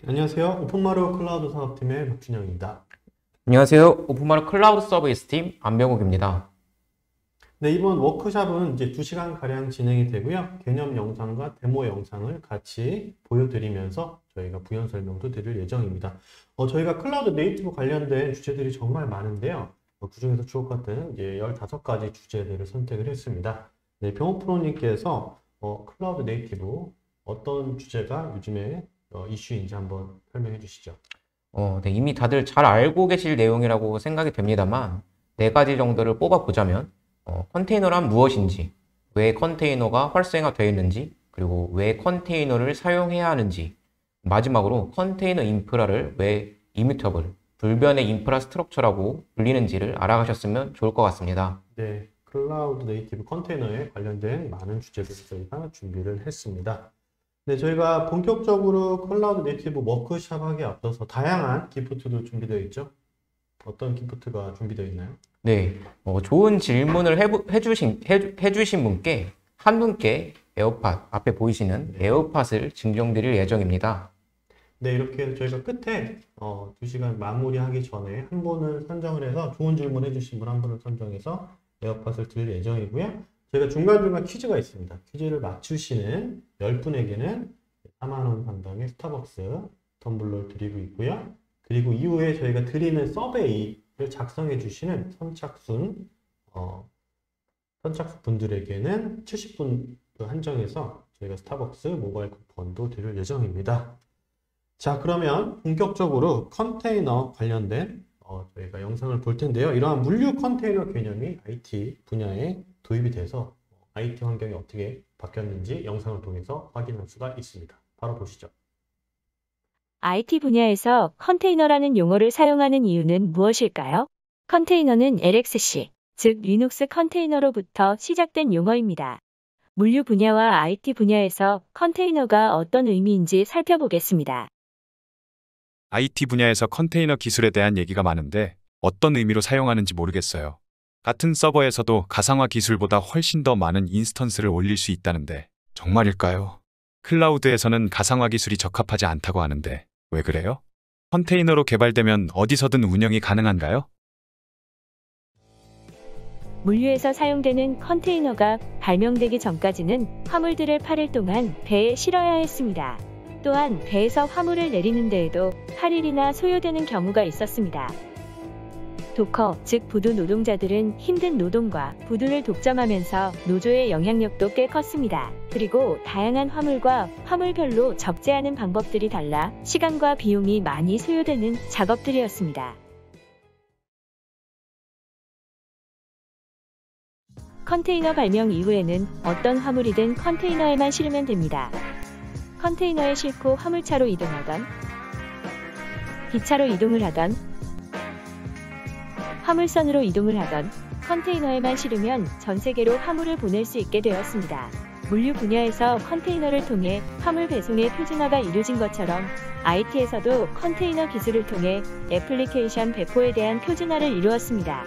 안녕하세요. 오픈마루 클라우드 사업팀의 박준영입니다. 안녕하세요. 오픈마루 클라우드 서비스 팀 안병욱입니다. 네, 이번 워크샵은 이제 2시간 가량 진행이 되고요. 개념 영상과 데모 영상을 같이 보여드리면서 저희가 부연 설명도 드릴 예정입니다. 저희가 클라우드 네이티브 관련된 주제들이 정말 많은데요. 그중에서 주옥같은 이제 15가지 주제들을 선택을 했습니다. 네, 병욱 프로님께서 클라우드 네이티브 어떤 주제가 요즘에 이슈인지 한번 설명해 주시죠. 네, 이미 다들 잘 알고 계실 내용이라고 생각이 됩니다만, 네 가지 정도를 뽑아보자면, 컨테이너란 무엇인지, 왜 컨테이너가 활성화되어 있는지, 그리고 왜 컨테이너를 사용해야 하는지, 마지막으로 컨테이너 인프라를 왜 이뮤터블, 불변의 인프라 스트럭처라고 불리는지를 알아가셨으면 좋을 것 같습니다. 네, 클라우드 네이티브 컨테이너에 관련된 많은 주제들을 저희가 준비를 했습니다. 네, 저희가 본격적으로 클라우드 네이티브 워크샵 하기에 앞서서 다양한 기프트도 준비되어 있죠. 어떤 기프트가 준비되어 있나요? 네, 좋은 질문을 해주신 분께 한 분께 에어팟, 앞에 보이시는 에어팟을 증정드릴 예정입니다. 네, 이렇게 해서 저희가 끝에 2시간 마무리하기 전에 한 분을 선정을 해서 좋은 질문 해주신 분 한 분을 선정해서 에어팟을 드릴 예정이고요. 저희가 중간중간 퀴즈가 있습니다. 퀴즈를 맞추시는 10분에게는 4만 원 상당의 스타벅스 텀블러를 드리고 있고요. 그리고 이후에 저희가 드리는 서베이를 작성해 주시는 선착순 분들에게는 70분 한정해서 저희가 스타벅스 모바일 쿠폰도 드릴 예정입니다. 자, 그러면 본격적으로 컨테이너 관련된 저희가 영상을 볼 텐데요. 이러한 물류 컨테이너 개념이 IT 분야에 도입이 돼서 IT 환경이 어떻게 바뀌었는지 영상을 통해서 확인할 수가 있습니다. 바로 보시죠. IT 분야에서 컨테이너라는 용어를 사용하는 이유는 무엇일까요? 컨테이너는 LXC, 즉 리눅스 컨테이너로부터 시작된 용어입니다. 물류 분야와 IT 분야에서 컨테이너가 어떤 의미인지 살펴보겠습니다. IT 분야에서 컨테이너 기술에 대한 얘기가 많은데 어떤 의미로 사용하는지 모르겠어요. 같은 서버에서도 가상화 기술보다 훨씬 더 많은 인스턴스를 올릴 수 있다는데 정말일까요? 클라우드에서는 가상화 기술이 적합하지 않다고 하는데 왜 그래요? 컨테이너로 개발되면 어디서든 운영이 가능한가요? 물류에서 사용되는 컨테이너가 발명되기 전까지는 화물들을 8일 동안 배에 실어야 했습니다. 또한 배에서 화물을 내리는 데에도 8일이나 소요되는 경우가 있었습니다. 도커, 즉 부두 노동자들은 힘든 노동과 부두를 독점하면서 노조의 영향력도 꽤 컸습니다. 그리고 다양한 화물과 화물별로 적재하는 방법들이 달라 시간과 비용이 많이 소요되는 작업들이었습니다. 컨테이너 발명 이후에는 어떤 화물이든 컨테이너에만 실으면 됩니다. 컨테이너에 싣고 화물차로 이동하던, 기차로 이동을 하던, 화물선으로 이동을 하던 컨테이너에만 실으면 전 세계로 화물을 보낼 수 있게 되었습니다. 물류 분야에서 컨테이너를 통해 화물 배송의 표준화가 이루어진 것처럼 IT에서도 컨테이너 기술을 통해 애플리케이션 배포에 대한 표준화를 이루었습니다.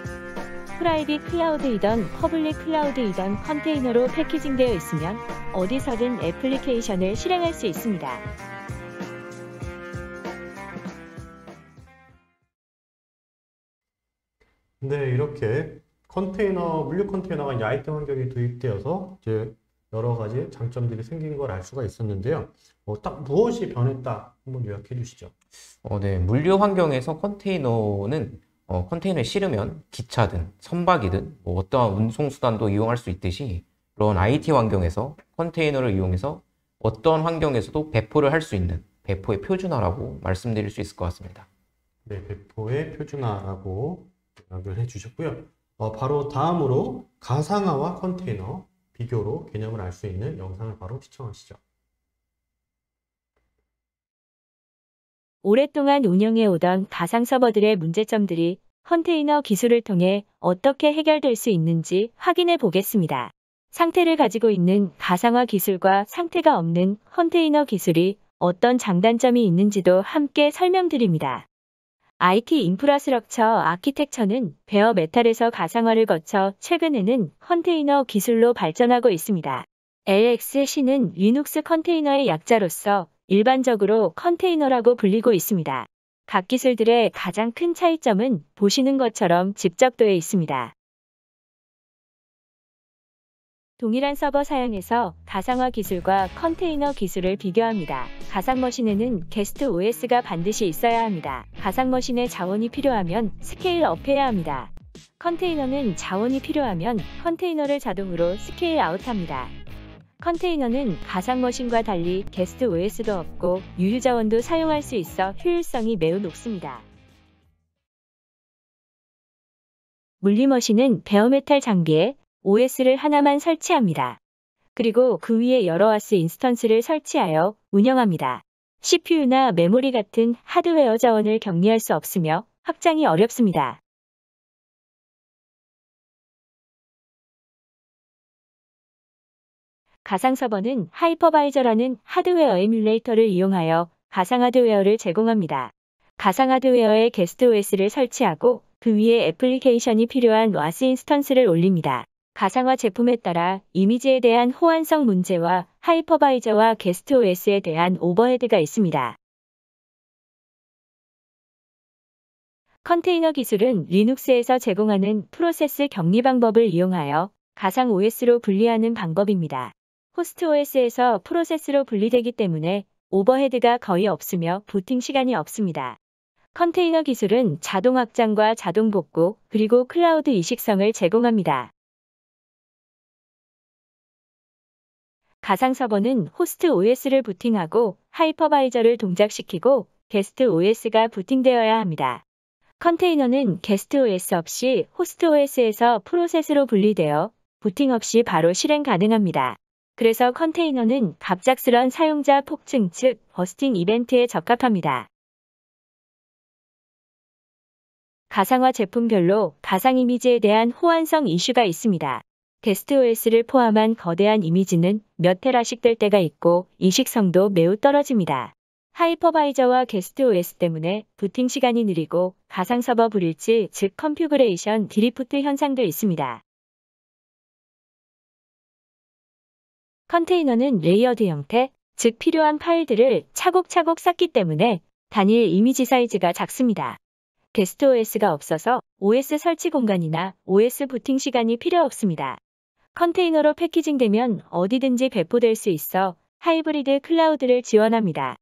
프라이빗 클라우드이던 퍼블릭 클라우드이던 컨테이너로 패키징되어 있으면 어디서든 애플리케이션을 실행할 수 있습니다. 네, 이렇게 물류 컨테이너가 이제 IT 환경에 도입되어서 이제 여러 가지 장점들이 생긴 걸 알 수가 있었는데요. 딱 무엇이 변했다 한번 요약해 주시죠. 네, 물류 환경에서 컨테이너에 실으면 기차든 선박이든 어떠한 운송수단도 이용할 수 있듯이 그런 IT 환경에서 컨테이너를 이용해서 어떤 환경에서도 배포를 할 수 있는 배포의 표준화라고 말씀드릴 수 있을 것 같습니다. 네, 배포의 표준화라고 요약을 해 주셨고요. 바로 다음으로 가상화와 컨테이너 비교로 개념을 알 수 있는 영상을 바로 시청하시죠. 오랫동안 운영해오던 가상 서버들의 문제점들이 컨테이너 기술을 통해 어떻게 해결될 수 있는지 확인해 보겠습니다. 상태를 가지고 있는 가상화 기술과 상태가 없는 컨테이너 기술이 어떤 장단점이 있는지도 함께 설명드립니다. IT 인프라스트럭처 아키텍처는 베어 메탈에서 가상화를 거쳐 최근에는 컨테이너 기술로 발전하고 있습니다. LXC는 리눅스 컨테이너의 약자로서 일반적으로 컨테이너라고 불리고 있습니다. 각 기술들의 가장 큰 차이점은 보시는 것처럼 집적도에 있습니다. 동일한 서버 사양에서 가상화 기술과 컨테이너 기술을 비교합니다. 가상머신에는 게스트 OS가 반드시 있어야 합니다. 가상머신에 자원이 필요하면 스케일업해야 합니다. 컨테이너는 자원이 필요하면 컨테이너를 자동으로 스케일 아웃합니다. 컨테이너는 가상머신과 달리 게스트 OS도 없고 유휴자원도 사용할 수 있어 효율성이 매우 높습니다. 물리머신은 베어메탈 장비에 OS를 하나만 설치합니다. 그리고 그 위에 여러 와스 인스턴스를 설치하여 운영합니다. CPU나 메모리 같은 하드웨어 자원을 격리할 수 없으며 확장이 어렵습니다. 가상서버는 하이퍼바이저라는 하드웨어 에뮬레이터를 이용하여 가상 하드웨어를 제공합니다. 가상 하드웨어에 게스트 OS를 설치하고 그 위에 애플리케이션이 필요한 와스 인스턴스를 올립니다. 가상화 제품에 따라 이미지에 대한 호환성 문제와 하이퍼바이저와 게스트 OS에 대한 오버헤드가 있습니다. 컨테이너 기술은 리눅스에서 제공하는 프로세스 격리 방법을 이용하여 가상 OS로 분리하는 방법입니다. 호스트 OS에서 프로세스로 분리되기 때문에 오버헤드가 거의 없으며 부팅 시간이 없습니다. 컨테이너 기술은 자동 확장과 자동 복구, 그리고 클라우드 이식성을 제공합니다. 가상 서버는 호스트 OS를 부팅하고 하이퍼바이저를 동작시키고 게스트 OS가 부팅되어야 합니다. 컨테이너는 게스트 OS 없이 호스트 OS에서 프로세스로 분리되어 부팅 없이 바로 실행 가능합니다. 그래서 컨테이너는 갑작스런 사용자 폭증 즉 버스팅 이벤트에 적합합니다. 가상화 제품별로 가상 이미지에 대한 호환성 이슈가 있습니다. 게스트 OS를 포함한 거대한 이미지는 몇 테라씩 될 때가 있고 이식성도 매우 떨어집니다. 하이퍼바이저와 게스트 OS 때문에 부팅 시간이 느리고 가상 서버 불일치 즉 컨피그레이션 드리프트 현상도 있습니다. 컨테이너는 레이어드 형태, 즉 필요한 파일들을 차곡차곡 쌓기 때문에 단일 이미지 사이즈가 작습니다. 게스트 OS가 없어서 OS 설치 공간이나 OS 부팅 시간이 필요 없습니다. 컨테이너로 패키징되면 어디든지 배포될 수 있어 하이브리드 클라우드를 지원합니다.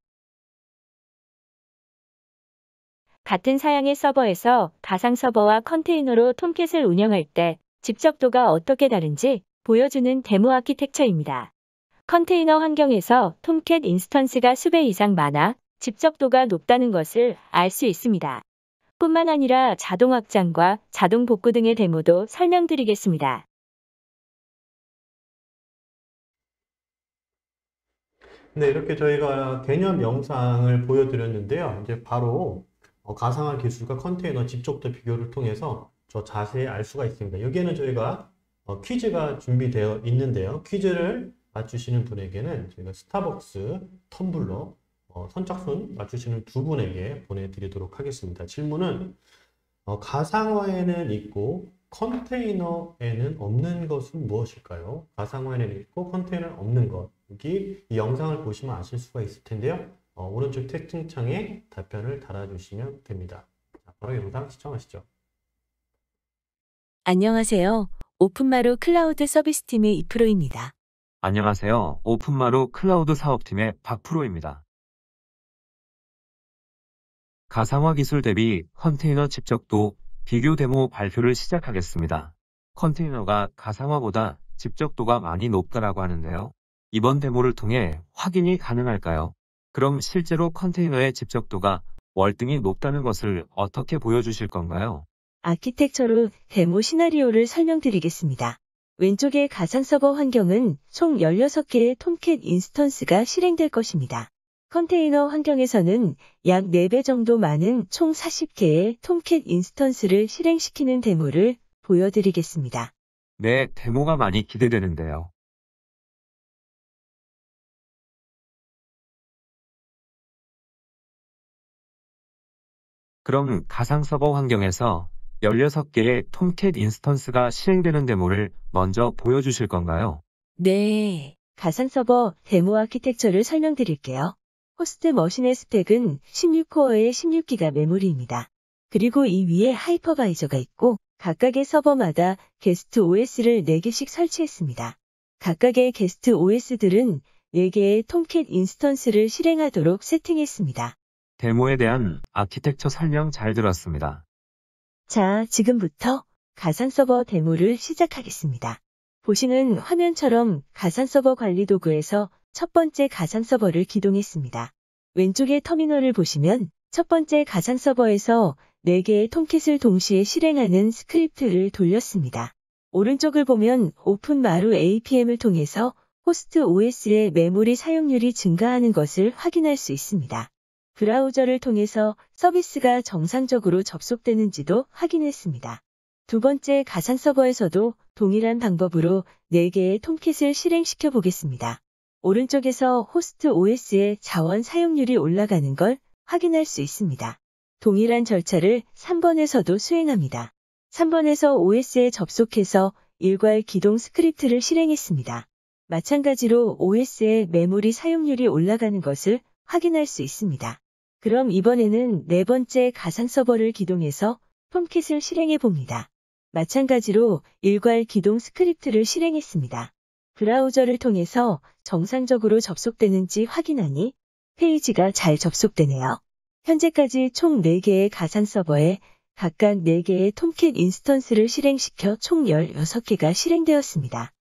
같은 사양의 서버에서 가상 서버와 컨테이너로 톰캣을 운영할 때 집적도가 어떻게 다른지 보여주는 데모 아키텍처입니다. 컨테이너 환경에서 톰캣 인스턴스가 수배 이상 많아 집적도가 높다는 것을 알 수 있습니다. 뿐만 아니라 자동 확장과 자동 복구 등의 데모도 설명드리겠습니다. 네, 이렇게 저희가 개념 영상을 보여드렸는데요. 이제 바로 가상화 기술과 컨테이너 집적도 비교를 통해서 저 자세히 알 수가 있습니다. 여기에는 저희가 퀴즈가 준비되어 있는데요. 퀴즈를 맞추시는 분에게는 저희가 스타벅스 텀블러 선착순 맞추시는 두 분에게 보내드리도록 하겠습니다. 질문은 가상화에는 있고 컨테이너에는 없는 것은 무엇일까요? 가상화에는 있고 컨테이너는 없는 것. 여기 이 영상을 보시면 아실 수가 있을 텐데요. 오른쪽 채팅창에 답변을 달아주시면 됩니다. 자, 바로 영상 시청하시죠. 안녕하세요. 오픈마루 클라우드 서비스팀의 이프로입니다. 안녕하세요. 오픈마루 클라우드 사업팀의 박프로입니다. 가상화 기술 대비 컨테이너 집적도 비교 데모 발표를 시작하겠습니다. 컨테이너가 가상화보다 집적도가 많이 높다라고 하는데요. 이번 데모를 통해 확인이 가능할까요? 그럼 실제로 컨테이너의 집적도가 월등히 높다는 것을 어떻게 보여주실 건가요? 아키텍처로 데모 시나리오를 설명드리겠습니다. 왼쪽의 가상 서버 환경은 총 16개의 톰캣 인스턴스가 실행될 것입니다. 컨테이너 환경에서는 약 4배 정도 많은 총 40개의 톰캣 인스턴스를 실행시키는 데모를 보여드리겠습니다. 네, 데모가 많이 기대되는데요. 그럼 가상 서버 환경에서 16개의 톰캣 인스턴스가 실행되는 데모를 먼저 보여주실 건가요? 네, 가상 서버 데모 아키텍처를 설명드릴게요. 호스트 머신의 스펙은 16코어의 16기가 메모리입니다. 그리고 이 위에 하이퍼바이저가 있고 각각의 서버마다 게스트 OS를 4개씩 설치했습니다. 각각의 게스트 OS들은 4개의 톰캣 인스턴스를 실행하도록 세팅했습니다. 데모에 대한 아키텍처 설명 잘 들었습니다. 자, 지금부터 가상 서버 데모를 시작하겠습니다. 보시는 화면처럼 가상 서버 관리 도구에서 첫 번째 가상 서버를 기동했습니다. 왼쪽의 터미널을 보시면 첫 번째 가상 서버에서 4개의 톰캣을 동시에 실행하는 스크립트를 돌렸습니다. 오른쪽을 보면 오픈마루 APM을 통해서 호스트 OS의 메모리 사용률이 증가하는 것을 확인할 수 있습니다. 브라우저를 통해서 서비스가 정상적으로 접속되는지도 확인했습니다. 두 번째 가상 서버에서도 동일한 방법으로 4개의 톰캣을 실행시켜 보겠습니다. 오른쪽에서 호스트 OS의 자원 사용률이 올라가는 걸 확인할 수 있습니다. 동일한 절차를 3번에서도 수행합니다. 3번에서 OS에 접속해서 일괄 기동 스크립트를 실행했습니다. 마찬가지로 OS의 메모리 사용률이 올라가는 것을 확인할 수 있습니다. 그럼 이번에는 네 번째 가상 서버를 기동해서 톰캣을 실행해 봅니다. 마찬가지로 일괄 기동 스크립트를 실행했습니다. 브라우저를 통해서 정상적으로 접속되는지 확인하니 페이지가 잘 접속되네요. 현재까지 총 4개의 가상 서버에 각각 4개의 톰캣 인스턴스를 실행시켜 총 16개가 실행되었습니다.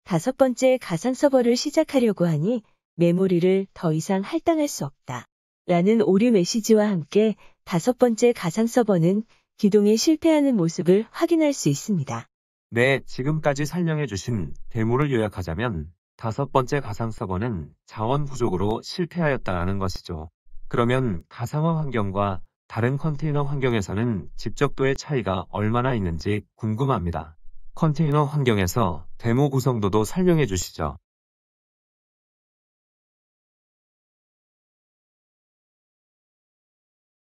다섯 번째 가상 서버를 시작하려고 하니 메모리를 더 이상 할당할 수 없다. 라는 오류 메시지와 함께 다섯 번째 가상 서버는 기동에 실패하는 모습을 확인할 수 있습니다. 네, 지금까지 설명해 주신 데모를 요약하자면 다섯 번째 가상 서버는 자원 부족으로 실패하였다는 것이죠. 그러면 가상화 환경과 다른 컨테이너 환경에서는 집적도의 차이가 얼마나 있는지 궁금합니다. 컨테이너 환경에서 데모 구성도도 설명해 주시죠.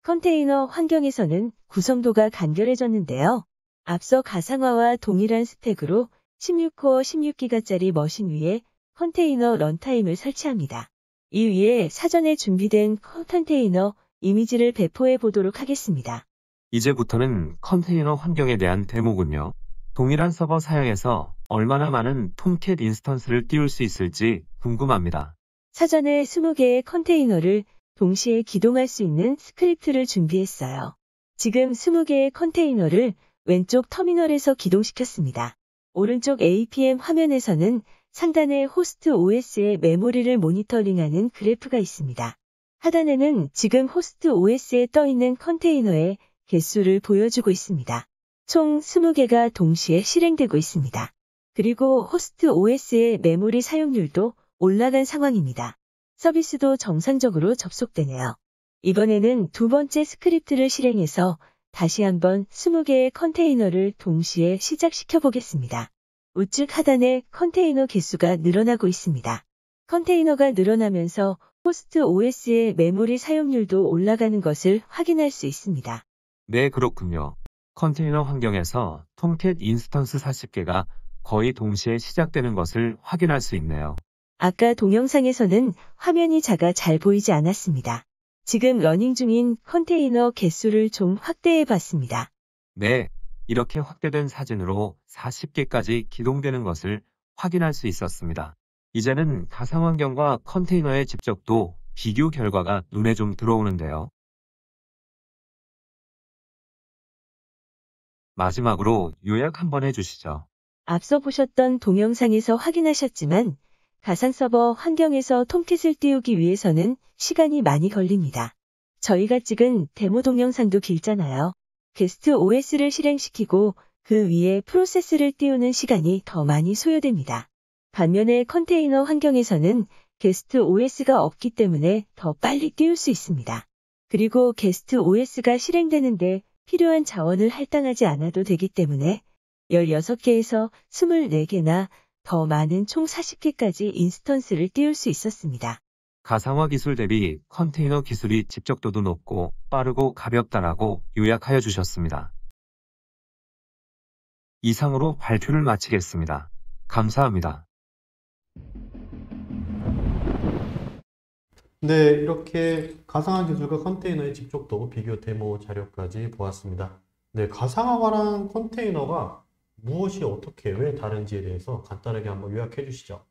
컨테이너 환경에서는 구성도가 간결해졌는데요. 앞서 가상화와 동일한 스펙으로 16코어 16기가짜리 머신 위에 컨테이너 런타임을 설치합니다. 이 위에 사전에 준비된 컨테이너 이미지를 배포해 보도록 하겠습니다. 이제부터는 컨테이너 환경에 대한 데모군요. 동일한 서버 사양에서 얼마나 많은 톰캣 인스턴스를 띄울 수 있을지 궁금합니다. 사전에 20개의 컨테이너를 동시에 기동할 수 있는 스크립트를 준비했어요. 지금 20개의 컨테이너를 왼쪽 터미널에서 기동시켰습니다. 오른쪽 APM 화면에서는 상단에 호스트 OS의 메모리를 모니터링하는 그래프가 있습니다. 하단에는 지금 호스트 OS에 떠있는 컨테이너의 개수를 보여주고 있습니다. 총 20개가 동시에 실행되고 있습니다. 그리고 호스트 OS의 메모리 사용률도 올라간 상황입니다. 서비스도 정상적으로 접속되네요. 이번에는 두 번째 스크립트를 실행해서 다시 한번 20개의 컨테이너를 동시에 시작시켜 보겠습니다. 우측 하단에 컨테이너 개수가 늘어나고 있습니다. 컨테이너가 늘어나면서 호스트 OS의 메모리 사용률도 올라가는 것을 확인할 수 있습니다. 네, 그렇군요. 컨테이너 환경에서 톰캣 인스턴스 40개가 거의 동시에 시작되는 것을 확인할 수 있네요. 아까 동영상에서는 화면이 작아 잘 보이지 않았습니다. 지금 러닝 중인 컨테이너 개수를 좀 확대해 봤습니다. 네, 이렇게 확대된 사진으로 40개까지 기동되는 것을 확인할 수 있었습니다. 이제는 가상환경과 컨테이너의 집적도 비교 결과가 눈에 좀 들어오는데요. 마지막으로 요약 한번 해주시죠. 앞서 보셨던 동영상에서 확인하셨지만 가상 서버 환경에서 톰캣을 띄우기 위해서는 시간이 많이 걸립니다. 저희가 찍은 데모 동영상도 길잖아요. 게스트 OS를 실행시키고 그 위에 프로세스를 띄우는 시간이 더 많이 소요됩니다. 반면에 컨테이너 환경에서는 게스트 OS가 없기 때문에 더 빨리 띄울 수 있습니다. 그리고 게스트 OS가 실행되는데 필요한 자원을 할당하지 않아도 되기 때문에 16개에서 24개나 더 많은 총 40개까지 인스턴스를 띄울 수 있었습니다. 가상화 기술 대비 컨테이너 기술이 집적도도 높고 빠르고 가볍다라고 요약하여 주셨습니다. 이상으로 발표를 마치겠습니다. 감사합니다. 네, 이렇게 가상화 기술과 컨테이너의 집적도 비교 데모 자료까지 보았습니다. 네, 가상화랑 컨테이너가 무엇이 어떻게 왜 다른지에 대해서 간단하게 한번 요약해 주시죠.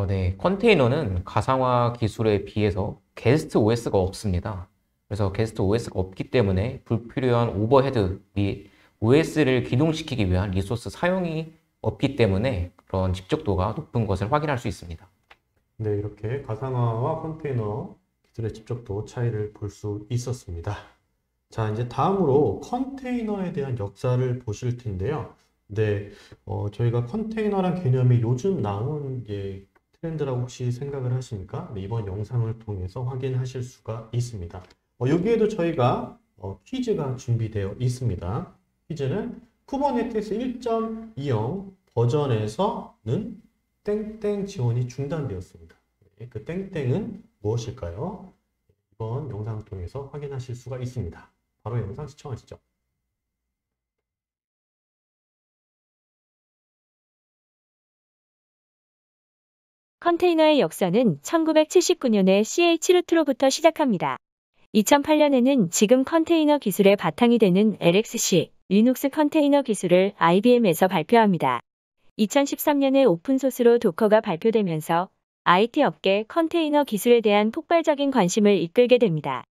네. 컨테이너는 가상화 기술에 비해서 게스트 OS가 없습니다. 그래서 게스트 OS가 없기 때문에 불필요한 오버헤드 및 OS를 기동시키기 위한 리소스 사용이 없기 때문에 그런 집적도가 높은 것을 확인할 수 있습니다. 네, 이렇게 가상화와 컨테이너 기술의 집적도 차이를 볼 수 있었습니다. 자, 이제 다음으로 컨테이너에 대한 역사를 보실 텐데요. 네, 저희가 컨테이너란 개념이 요즘 나온 트렌드라고 혹시 생각을 하십니까? 네, 이번 영상을 통해서 확인하실 수가 있습니다. 여기에도 저희가 퀴즈가 준비되어 있습니다. 퀴즈는 쿠버네티스 1.20 버전에서는 땡땡 지원이 중단되었습니다. 네, 그 땡땡은 무엇일까요? 이번 영상을 통해서 확인하실 수가 있습니다. 바로 영상 시청하시죠. 컨테이너의 역사는 1979년에 CH 루트로부터 시작합니다. 2008년에는 지금 컨테이너 기술의 바탕이 되는 LXC, 리눅스 컨테이너 기술을 IBM에서 발표합니다. 2013년에 오픈소스로 도커가 발표되면서 IT 업계 컨테이너 기술에 대한 폭발적인 관심을 이끌게 됩니다.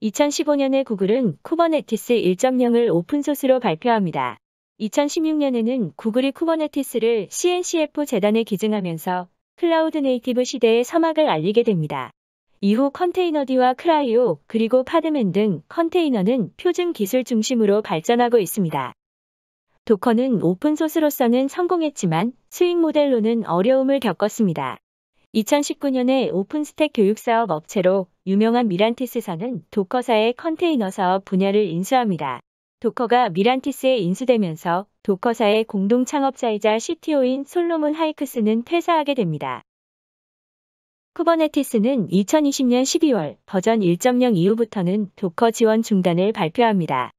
2015년에 구글은 쿠버네티스 1.0을 오픈소스로 발표합니다. 2016년에는 구글이 쿠버네티스를 CNCF 재단에 기증하면서 클라우드 네이티브 시대의 서막을 알리게 됩니다. 이후 컨테이너D와 크라이오 그리고 파드맨 등 컨테이너는 표준 기술 중심으로 발전하고 있습니다. 도커는 오픈소스로서는 성공했지만 수익 모델로는 어려움을 겪었습니다. 2019년에 오픈스택 교육사업 업체로 유명한 미란티스사는 도커사의 컨테이너 사업 분야를 인수합니다. 도커가 미란티스에 인수되면서 도커사의 공동 창업자이자 CTO인 솔로몬 하이크스는 퇴사하게 됩니다. 쿠버네티스는 2020년 12월 버전 1.0 이후부터는 도커 지원 중단을 발표합니다.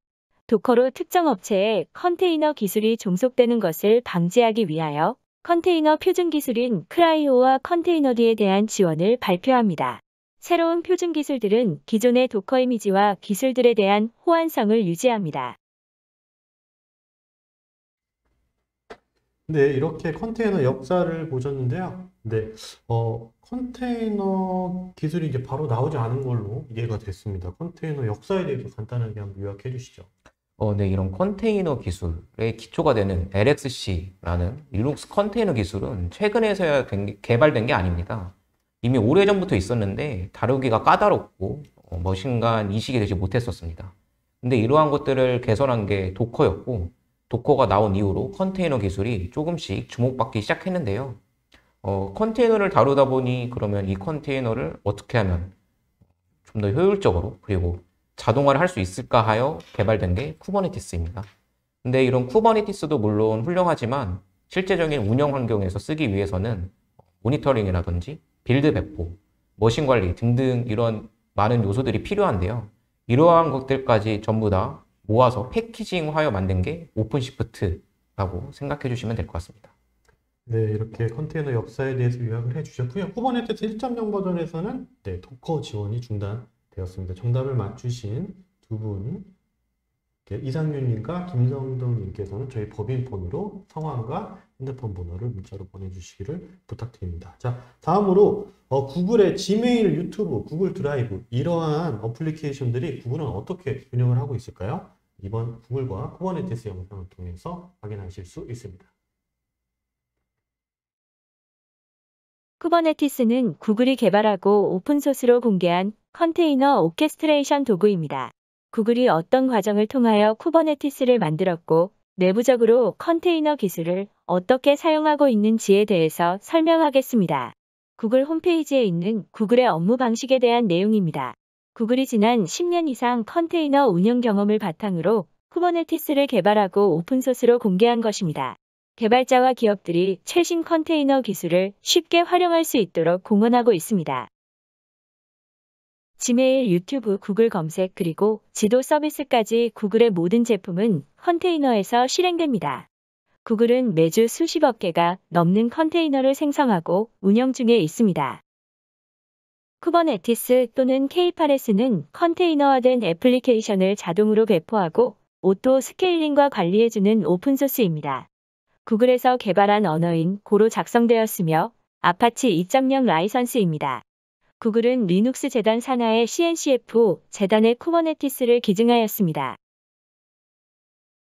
도커로 특정 업체에 컨테이너 기술이 종속되는 것을 방지하기 위하여 컨테이너 표준 기술인 크라이오와 컨테이너D에 대한 지원을 발표합니다. 새로운 표준 기술들은 기존의 도커 이미지와 기술들에 대한 호환성을 유지합니다. 네, 이렇게 컨테이너 역사를 보셨는데요. 네, 컨테이너 기술이 이제 바로 나오지 않은 걸로 이해가 됐습니다. 컨테이너 역사에 대해서 간단하게 한번 요약해 주시죠. 네, 이런 컨테이너 기술의 기초가 되는 LXC라는 리눅스 컨테이너 기술은 최근에서야 개발된 게 아닙니다. 이미 오래전부터 있었는데 다루기가 까다롭고 머신간 이식이 되지 못했었습니다. 근데 이러한 것들을 개선한 게 도커였고 도커가 나온 이후로 컨테이너 기술이 조금씩 주목받기 시작했는데요. 컨테이너를 다루다 보니 그러면 이 컨테이너를 어떻게 하면 좀 더 효율적으로 그리고 자동화를 할 수 있을까 하여 개발된 게 쿠버네티스입니다. 근데 이런 쿠버네티스도 물론 훌륭하지만 실제적인 운영 환경에서 쓰기 위해서는 모니터링이라든지 빌드 배포, 머신 관리 등등 이런 많은 요소들이 필요한데요. 이러한 것들까지 전부 다 모아서 패키징하여 만든 게 오픈시프트라고 생각해 주시면 될 것 같습니다. 네, 이렇게 컨테이너 역사에 대해서 요약을 해주셨고요. 쿠버네티스 1.0 버전에서는 네, 도커 지원이 중단되었습니다. 정답을 맞추신 두 분, 이상윤님과 김성덕님께서는 저희 법인폰으로 성함과 핸드폰 번호를 문자로 보내주시기를 부탁드립니다. 자, 다음으로 구글의 지메일, 유튜브, 구글 드라이브 이러한 어플리케이션들이 구글은 어떻게 운영을 하고 있을까요? 이번 구글과 쿠버네티스 영상을 통해서 확인하실 수 있습니다. 쿠버네티스는 구글이 개발하고 오픈소스로 공개한 컨테이너 오케스트레이션 도구입니다. 구글이 어떤 과정을 통하여 쿠버네티스를 만들었고 내부적으로 컨테이너 기술을 어떻게 사용하고 있는지에 대해서 설명하겠습니다. 구글 홈페이지에 있는 구글의 업무 방식에 대한 내용입니다. 구글이 지난 10년 이상 컨테이너 운영 경험을 바탕으로 쿠버네티스를 개발하고 오픈소스로 공개한 것입니다. 개발자와 기업들이 최신 컨테이너 기술을 쉽게 활용할 수 있도록 공헌하고 있습니다. 지메일, 유튜브, 구글 검색, 그리고 지도 서비스까지 구글의 모든 제품은 컨테이너에서 실행됩니다. 구글은 매주 수십억 개가 넘는 컨테이너를 생성하고 운영 중에 있습니다. 쿠버네티스 또는 K8s는 컨테이너화된 애플리케이션을 자동으로 배포하고 오토 스케일링과 관리해주는 오픈소스입니다. 구글에서 개발한 언어인 고로 작성되었으며 아파치 2.0 라이선스입니다. 구글은 리눅스 재단 산하의 CNCF 재단의 쿠버네티스를 기증하였습니다.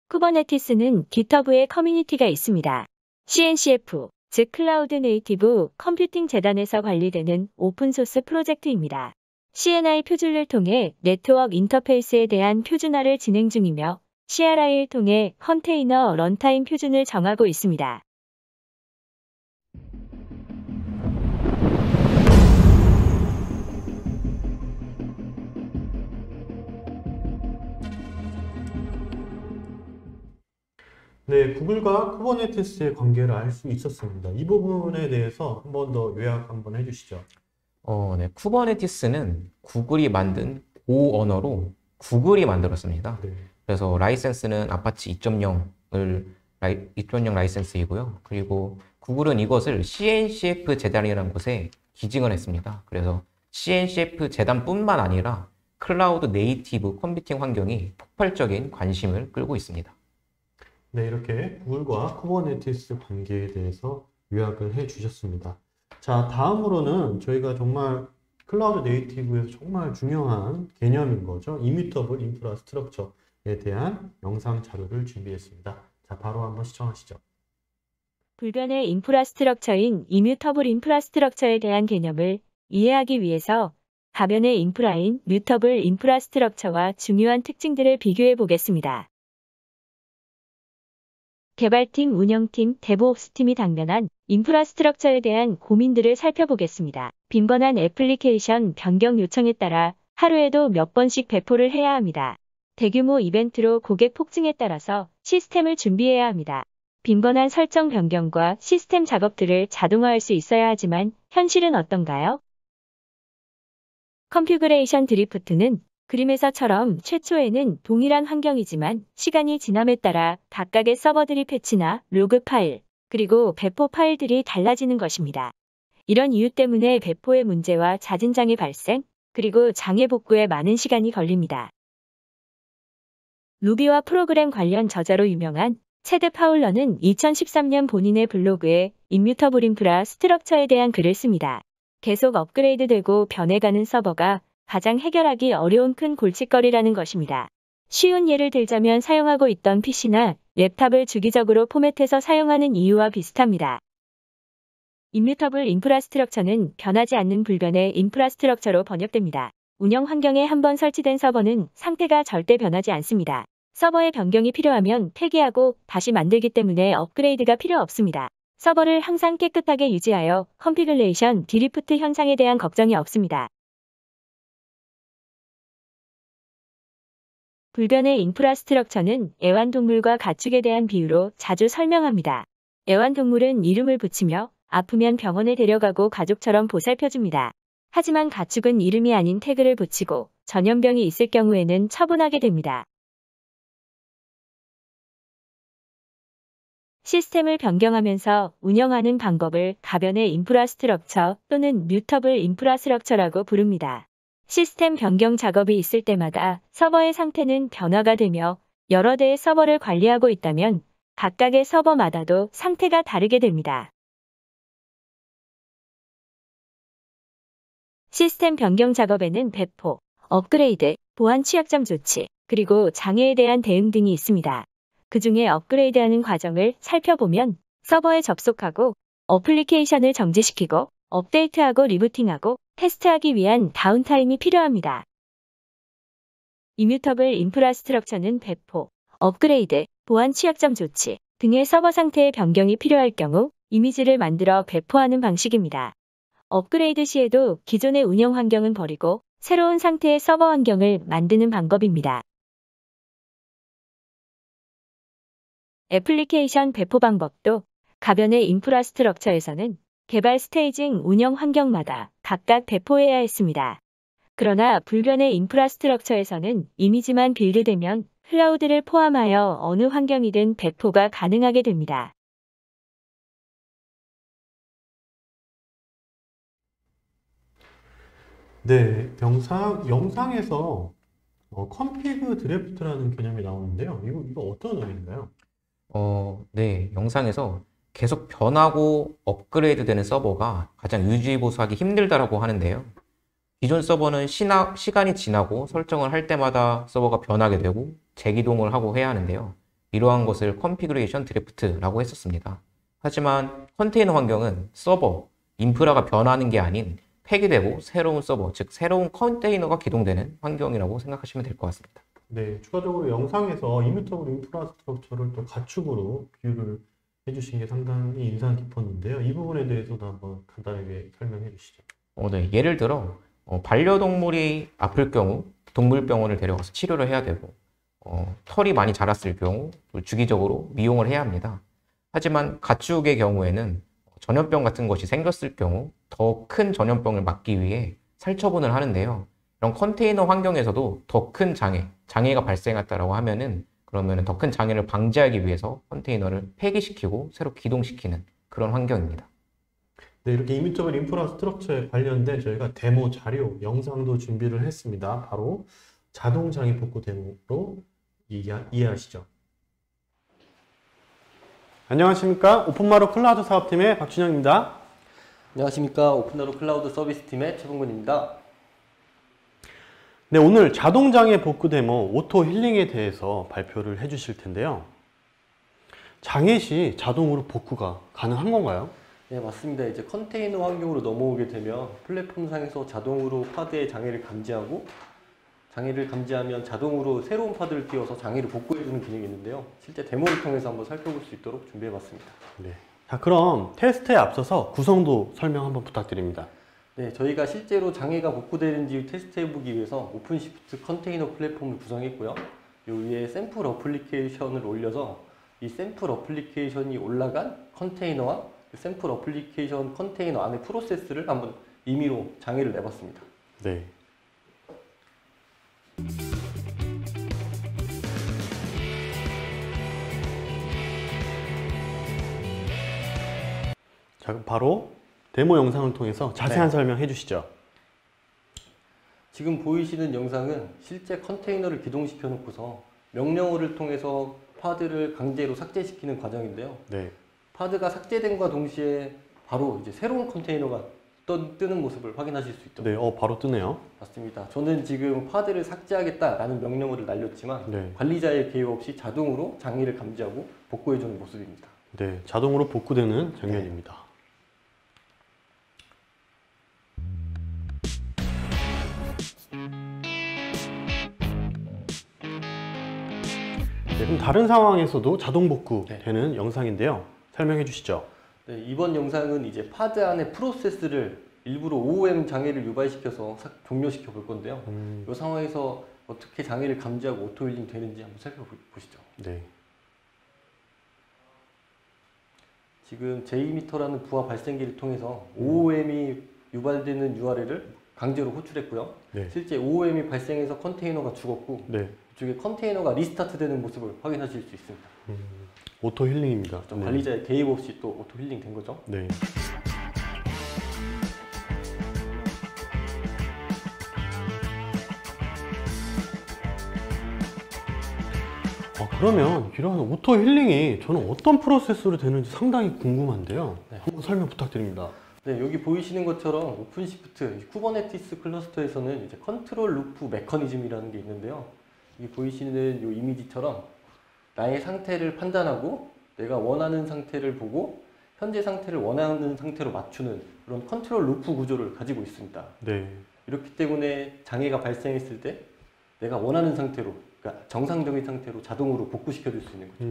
쿠버네티스는 GitHub에 커뮤니티가 있습니다. CNCF, 즉 클라우드 네이티브 컴퓨팅 재단에서 관리되는 오픈소스 프로젝트입니다. CNI 표준을 통해 네트워크 인터페이스에 대한 표준화를 진행 중이며 CRI를 통해 컨테이너 런타임 표준을 정하고 있습니다. 네, 구글과 쿠버네티스의 관계를 알 수 있었습니다. 이 부분에 대해서 한 번 더 요약 한번 해주시죠. 네. 쿠버네티스는 구글이 만든 고 언어로 구글이 만들었습니다. 네. 그래서 라이센스는 아파치 2.0 라이센스이고요. 그리고 구글은 이것을 CNCF 재단이라는 곳에 기증을 했습니다. 그래서 CNCF 재단뿐만 아니라 클라우드 네이티브 컴퓨팅 환경이 폭발적인 관심을 끌고 있습니다. 네, 이렇게 구글과 쿠버네티스 관계에 대해서 요약을 해 주셨습니다. 자, 다음으로는 저희가 정말 클라우드 네이티브에서 정말 중요한 개념인 거죠. 이뮤터블 인프라스트럭처에 대한 영상 자료를 준비했습니다. 자, 바로 한번 시청하시죠. 불변의 인프라스트럭처인 이뮤터블 인프라스트럭처에 대한 개념을 이해하기 위해서 가변의 인프라인 뮤터블 인프라스트럭처와 중요한 특징들을 비교해 보겠습니다. 개발팀, 운영팀, 데브옵스팀이 당면한 인프라스트럭처에 대한 고민들을 살펴보겠습니다. 빈번한 애플리케이션 변경 요청에 따라 하루에도 몇 번씩 배포를 해야 합니다. 대규모 이벤트로 고객 폭증에 따라서 시스템을 준비해야 합니다. 빈번한 설정 변경과 시스템 작업들을 자동화할 수 있어야 하지만 현실은 어떤가요? 컨피그레이션 드리프트는 그림에서처럼 최초에는 동일한 환경이지만 시간이 지남에 따라 각각의 서버들이 패치나 로그 파일, 그리고 배포 파일들이 달라지는 것입니다. 이런 이유 때문에 배포의 문제와 잦은 장애 발생, 그리고 장애 복구에 많은 시간이 걸립니다. 루비와 프로그램 관련 저자로 유명한 체드 파울러는 2013년 본인의 블로그에 임뮤터블 인프라 스트럭처에 대한 글을 씁니다. 계속 업그레이드되고 변해가는 서버가 가장 해결하기 어려운 큰 골칫거리라는 것입니다. 쉬운 예를 들자면 사용하고 있던 PC나 랩탑을 주기적으로 포맷해서 사용하는 이유와 비슷합니다. 임뮤터블 인프라스트럭처는 변하지 않는 불변의 인프라스트럭처로 번역됩니다. 운영 환경에 한번 설치된 서버는 상태가 절대 변하지 않습니다. 서버의 변경이 필요하면 폐기하고 다시 만들기 때문에 업그레이드가 필요 없습니다. 서버를 항상 깨끗하게 유지하여 컨피그레이션 드리프트 현상에 대한 걱정이 없습니다. 불변의 인프라스트럭처는 애완동물과 가축에 대한 비유로 자주 설명합니다. 애완동물은 이름을 붙이며 아프면 병원에 데려가고 가족처럼 보살펴줍니다. 하지만 가축은 이름이 아닌 태그를 붙이고 전염병이 있을 경우에는 처분하게 됩니다. 시스템을 변경하면서 운영하는 방법을 가변의 인프라스트럭처 또는 뮤터블 인프라스트럭처라고 부릅니다. 시스템 변경 작업이 있을 때마다 서버의 상태는 변화가 되며 여러 대의 서버를 관리하고 있다면 각각의 서버마다도 상태가 다르게 됩니다. 시스템 변경 작업에는 배포, 업그레이드, 보안 취약점 조치, 그리고 장애에 대한 대응 등이 있습니다. 그 중에 업그레이드하는 과정을 살펴보면 서버에 접속하고 어플리케이션을 정지시키고 업데이트하고 리부팅하고 테스트하기 위한 다운타임이 필요합니다. 이뮤터블 인프라스트럭처는 배포, 업그레이드, 보안 취약점 조치 등의 서버 상태의 변경이 필요할 경우 이미지를 만들어 배포하는 방식입니다. 업그레이드 시에도 기존의 운영 환경은 버리고 새로운 상태의 서버 환경을 만드는 방법입니다. 애플리케이션 배포 방법도 가변의 인프라스트럭처에서는 개발 스테이징 운영 환경마다 각각 배포해야 했습니다. 그러나 불변의 인프라스트럭처에서는 이미지만 빌드되면 클라우드를 포함하여 어느 환경이든 배포가 가능하게 됩니다. 네, 영상에서 config 드래프트라는 개념이 나오는데요. 이거 어떤 의미인가요? 네, 영상에서 계속 변하고 업그레이드 되는 서버가 가장 유지 보수하기 힘들다라고 하는데요. 기존 서버는 시간이 지나고 설정을 할 때마다 서버가 변하게 되고 재기동을 하고 해야 하는데요. 이러한 것을 컨피그레이션 드래프트라고 했었습니다. 하지만 컨테이너 환경은 서버, 인프라가 변하는 게 아닌 폐기되고 새로운 서버, 즉 새로운 컨테이너가 기동되는 환경이라고 생각하시면 될 것 같습니다. 네, 추가적으로 영상에서 이뮤터블 인프라스트럭처를 또 가축으로 비유를 해주신 게 상당히 인상 깊었는데요. 이 부분에 대해서도 한번 간단하게 설명해 주시죠. 네, 예를 들어 반려동물이 아플 경우 동물병원을 데려가서 치료를 해야 되고 털이 많이 자랐을 경우 또 주기적으로 미용을 해야 합니다. 하지만 가축의 경우에는 전염병 같은 것이 생겼을 경우 더 큰 전염병을 막기 위해 살처분을 하는데요. 이런 컨테이너 환경에서도 더 큰 장애가 발생했다라고 하면은 그러면 더 큰 장애를 방지하기 위해서 컨테이너를 폐기시키고 새로 기동시키는 그런 환경입니다. 네, 이렇게 이뮤터블 인프라스트럭처에 관련된 저희가 데모 자료, 영상도 준비를 했습니다. 바로 자동 장애 복구 데모로 이해하시죠. 안녕하십니까. 오픈마루 클라우드 사업팀의 박준영입니다. 안녕하십니까. 오픈마루 클라우드 서비스팀의 최봉근입니다. 네, 오늘 자동 장애 복구 데모 오토 힐링에 대해서 발표를 해 주실 텐데요. 장애 시 자동으로 복구가 가능한 건가요? 네, 맞습니다. 이제 컨테이너 환경으로 넘어오게 되면 플랫폼상에서 자동으로 파드의 장애를 감지하고 장애를 감지하면 자동으로 새로운 파드를 띄워서 장애를 복구해주는 기능이 있는데요. 실제 데모를 통해서 한번 살펴볼 수 있도록 준비해봤습니다. 네. 자, 그럼 테스트에 앞서서 구성도 설명 한번 부탁드립니다. 네, 저희가 실제로 장애가 복구되는지 테스트해보기 위해서 오픈시프트 컨테이너 플랫폼을 구성했고요. 요 위에 샘플 어플리케이션을 올려서 이 샘플 어플리케이션이 올라간 컨테이너와 샘플 어플리케이션 컨테이너 안의 프로세스를 한번 임의로 장애를 내봤습니다. 네. 자, 그럼 바로 데모 영상을 통해서 자세한 설명해 주시죠. 지금 보이시는 영상은 실제 컨테이너를 기동시켜 놓고서 명령어를 통해서 파드를 강제로 삭제시키는 과정인데요. 네. 파드가 삭제된과 동시에 바로 이제 새로운 컨테이너가 뜨는 모습을 확인하실 수 있도록. 네, 바로 뜨네요. 맞습니다. 저는 지금 파드를 삭제하겠다라는 명령어를 날렸지만 네. 관리자의 개입 없이 자동으로 장애를 감지하고 복구해주는 모습입니다. 네, 자동으로 복구되는 장면입니다. 네, 그럼 다른 상황에서도 자동 복구되는 영상인데요. 설명해 주시죠. 네, 이번 영상은 이제 파드 안에 프로세스를 일부러 OOM 장애를 유발시켜서 종료시켜 볼 건데요. 이 상황에서 어떻게 장애를 감지하고 오토 힐링 되는지 한번 살펴보시죠. 네. 지금 J미터라는 부하 발생기를 통해서 OOM이 유발되는 URL을 강제로 호출했고요. 네. 실제 OOM이 발생해서 컨테이너가 죽었고 네. 이쪽에 컨테이너가 리스타트 되는 모습을 확인하실 수 있습니다. 오토 힐링입니다. 네. 관리자의 개입 없이 또 오토 힐링 된 거죠. 네. 그러면 이런 오토 힐링이 저는 어떤 프로세스로 되는지 상당히 궁금한데요. 네. 한번 설명 부탁드립니다. 네, 여기 보이시는 것처럼 오픈시프트 쿠버네티스 클러스터에서는 이제 컨트롤 루프 메커니즘이라는 게 있는데요. 여기 보이시는 이 이미지처럼 나의 상태를 판단하고 내가 원하는 상태를 보고 현재 상태를 원하는 상태로 맞추는 그런 컨트롤 루프 구조를 가지고 있습니다. 네. 이렇기 때문에 장애가 발생했을 때 내가 원하는 상태로, 그러니까 정상적인 상태로 자동으로 복구시켜 줄 수 있는 거죠.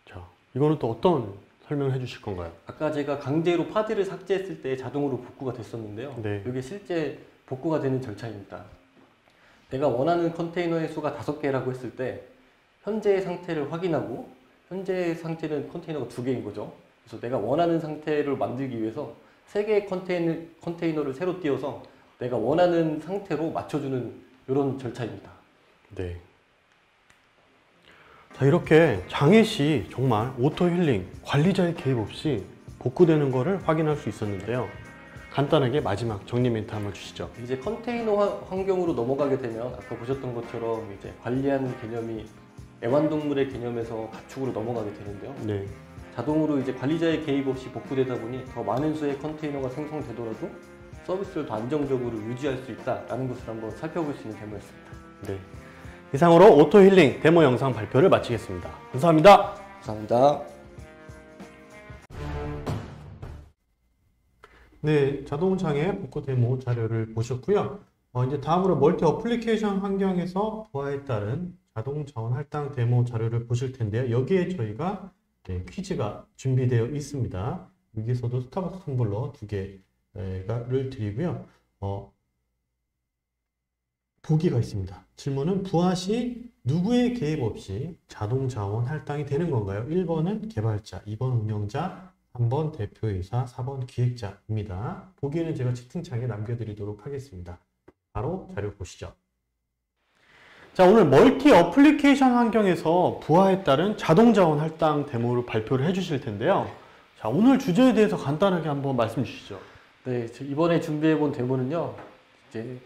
자, 이거는 또 어떤 설명을 해주실 건가요? 아까 제가 강제로 파드를 삭제했을 때 자동으로 복구가 됐었는데요. 네. 이게 실제 복구가 되는 절차입니다. 내가 원하는 컨테이너의 수가 5개라고 했을 때 현재의 상태를 확인하고 현재의 상태는 컨테이너가 2개인 거죠. 그래서 내가 원하는 상태를 만들기 위해서 3개의 컨테이너를 새로 띄워서 내가 원하는 상태로 맞춰주는 이런 절차입니다. 네. 자, 이렇게 장애 시 정말 오토 힐링, 관리자의 개입 없이 복구되는 것을 확인할 수 있었는데요. 간단하게 마지막 정리 멘트 한번 주시죠. 이제 컨테이너 환경으로 넘어가게 되면 아까 보셨던 것처럼 이제 관리하는 개념이 애완동물의 개념에서 가축으로 넘어가게 되는데요. 네. 자동으로 이제 관리자의 개입 없이 복구되다 보니 더 많은 수의 컨테이너가 생성되더라도 서비스를 더 안정적으로 유지할 수 있다라는 것을 한번 살펴볼 수 있는 데모였습니다. 네. 이상으로 오토 힐링 데모 영상 발표를 마치겠습니다. 감사합니다. 감사합니다. 네, 자동장애 복구 데모 자료를 보셨고요. 이제 다음으로 멀티 어플리케이션 환경에서 부하에 따른 자동 자원 할당 데모 자료를 보실 텐데요. 여기에 저희가 퀴즈가 준비되어 있습니다. 여기서도 스타벅스 텀블러 2개를 드리고요. 보기가 있습니다. 질문은 부하 시 누구의 개입 없이 자동 자원 할당이 되는 건가요? 1번은 개발자, 2번 운영자, 3번 대표이사, 4번 기획자입니다. 보기는 제가 채팅창에 남겨드리도록 하겠습니다. 바로 자료 보시죠. 자, 오늘 멀티 어플리케이션 환경에서 부하에 따른 자동 자원 할당 데모를 발표를 해주실 텐데요. 자, 오늘 주제에 대해서 간단하게 한번 말씀 주시죠. 네, 이번에 준비해본 데모는요. 이제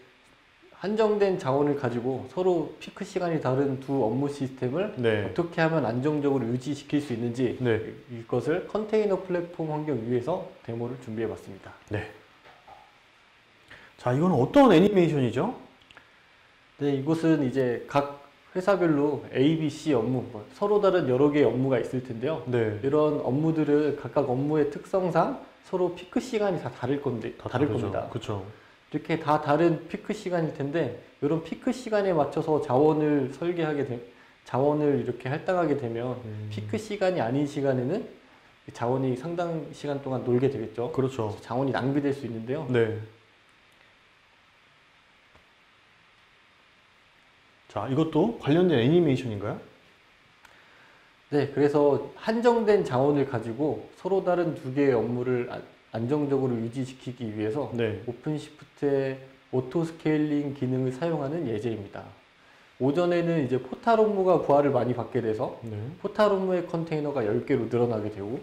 한정된 자원을 가지고 서로 피크 시간이 다른 두 업무 시스템을 네. 어떻게 하면 안정적으로 유지시킬 수 있는지 네. 이것을 컨테이너 플랫폼 환경 위에서 데모를 준비해봤습니다. 네. 자, 이건 어떤 애니메이션이죠? 네, 이곳은 이제 각 회사별로 A, B, C 업무, 서로 다른 여러 개의 업무가 있을 텐데요. 네. 이런 업무들을 각각 업무의 특성상 서로 피크 시간이 다 다를 겁니다. 그렇죠. 이렇게 다 다른 피크 시간일 텐데 이런 피크 시간에 맞춰서 자원을 자원을 이렇게 할당하게 되면 피크 시간이 아닌 시간에는 자원이 상당 시간 동안 놀게 되겠죠. 그렇죠. 자원이 낭비될 수 있는데요. 네. 자, 이것도 관련된 애니메이션인가요? 네, 그래서 한정된 자원을 가지고 서로 다른 두 개의 업무를 안정적으로 유지시키기 위해서 네. 오픈시프트의 오토 스케일링 기능을 사용하는 예제입니다. 오전에는 이제 포탈 업무가 부하를 많이 받게 돼서 네. 포탈 업무의 컨테이너가 10개로 늘어나게 되고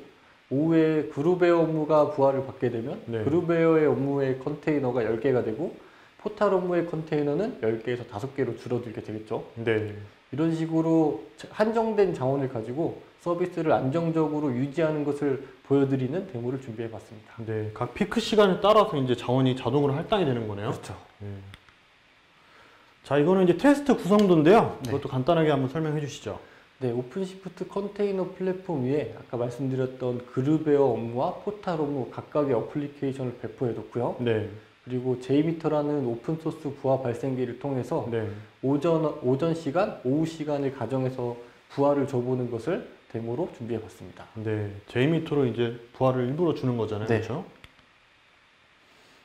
오후에 그룹웨어 업무가 부하를 받게 되면 네. 그룹웨어의 업무의 컨테이너가 10개가 되고 포탈 업무의 컨테이너는 10개에서 5개로 줄어들게 되겠죠. 네. 이런 식으로 한정된 자원을 가지고 서비스를 안정적으로 유지하는 것을 보여드리는 데모를 준비해 봤습니다. 네. 각 피크 시간에 따라서 이제 자원이 자동으로 할당이 되는 거네요. 그렇죠. 네. 자, 이거는 이제 테스트 구성도인데요. 네. 이것도 간단하게 한번 설명해 주시죠. 네, 오픈시프트 컨테이너 플랫폼 위에 아까 말씀드렸던 그룹웨어 업무와 포탈 업무 각각의 어플리케이션을 배포해 뒀고요. 네. 그리고 JMeter라는 오픈소스 부하 발생기를 통해서 네. 오전 시간, 오후 시간을 가정해서 부하를 줘보는 것을 데모로 준비해 봤습니다. 네. JMeter로 이제 부하를 일부러 주는 거잖아요. 네. 그렇죠?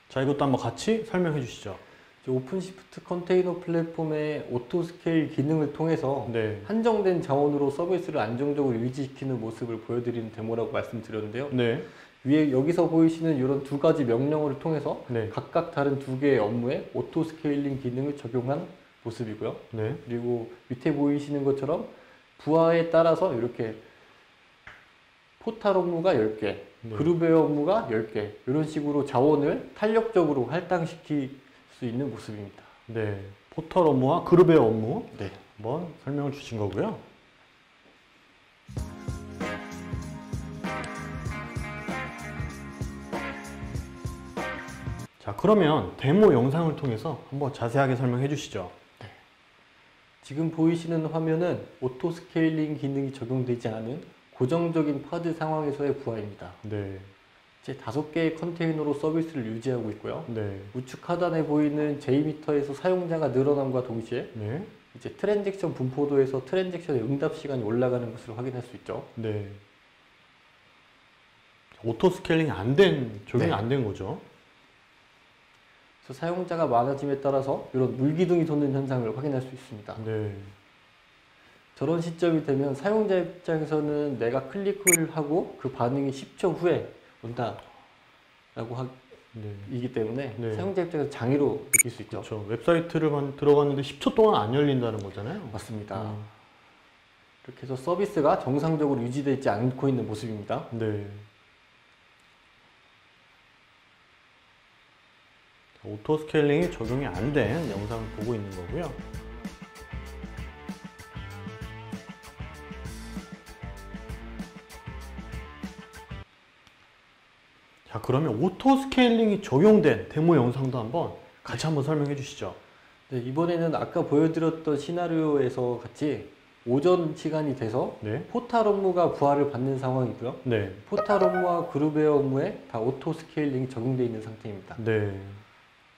자, 이것도 한번 같이 설명해 주시죠. 오픈시프트 컨테이너 플랫폼의 오토스케일 기능을 통해서 네. 한정된 자원으로 서비스를 안정적으로 유지시키는 모습을 보여드리는 데모라고 말씀드렸는데요. 네. 위에 여기서 보이시는 이런 두 가지 명령어를 통해서 네. 각각 다른 두 개의 업무에 오토스케일링 기능을 적용한 모습이고요. 네. 그리고 밑에 보이시는 것처럼 부하에 따라서 이렇게 포탈 업무가 10개, 네. 그룹웨어 업무가 10개 이런 식으로 자원을 탄력적으로 할당시킬 수 있는 모습입니다. 네. 포털 업무와 그룹웨어 업무 네. 한번 설명을 주신 거고요. 자, 그러면 데모 영상을 통해서 한번 자세하게 설명해 주시죠. 지금 보이시는 화면은 오토 스케일링 기능이 적용되지 않은 고정적인 파드 상황에서의 부하입니다. 네. 이제 5개의 컨테이너로 서비스를 유지하고 있고요. 네. 우측 하단에 보이는 J미터에서 사용자가 늘어남과 동시에 네. 이제 트랜잭션 분포도에서 트랜잭션의 응답 시간이 올라가는 것을 확인할 수 있죠. 네. 오토 스케일링이 적용이 네. 안 된 거죠. 그래서 사용자가 많아짐에 따라서 이런 물기둥이 솟는 현상을 확인할 수 있습니다. 네. 저런 시점이 되면 사용자 입장에서는 내가 클릭을 하고 그 반응이 10초 후에 온다 네. 이기 때문에 네. 사용자 입장에서 장애로 느낄 수 있죠. 그렇죠. 웹사이트를 들어갔는데 10초 동안 안 열린다는 거잖아요. 맞습니다. 이렇게 해서 서비스가 정상적으로 유지되지 않고 있는 모습입니다. 네. 오토 스케일링이 적용이 안 된 영상을 보고 있는 거고요. 자, 그러면 오토 스케일링이 적용된 데모 영상도 같이 한번 설명해 주시죠. 네, 이번에는 아까 보여드렸던 시나리오에서 같이 오전 시간이 돼서 네. 포탈 업무가 부하를 받는 상황이고요. 네. 포탈 업무와 그룹웨어 업무에 다 오토 스케일링이 적용되어 있는 상태입니다. 네.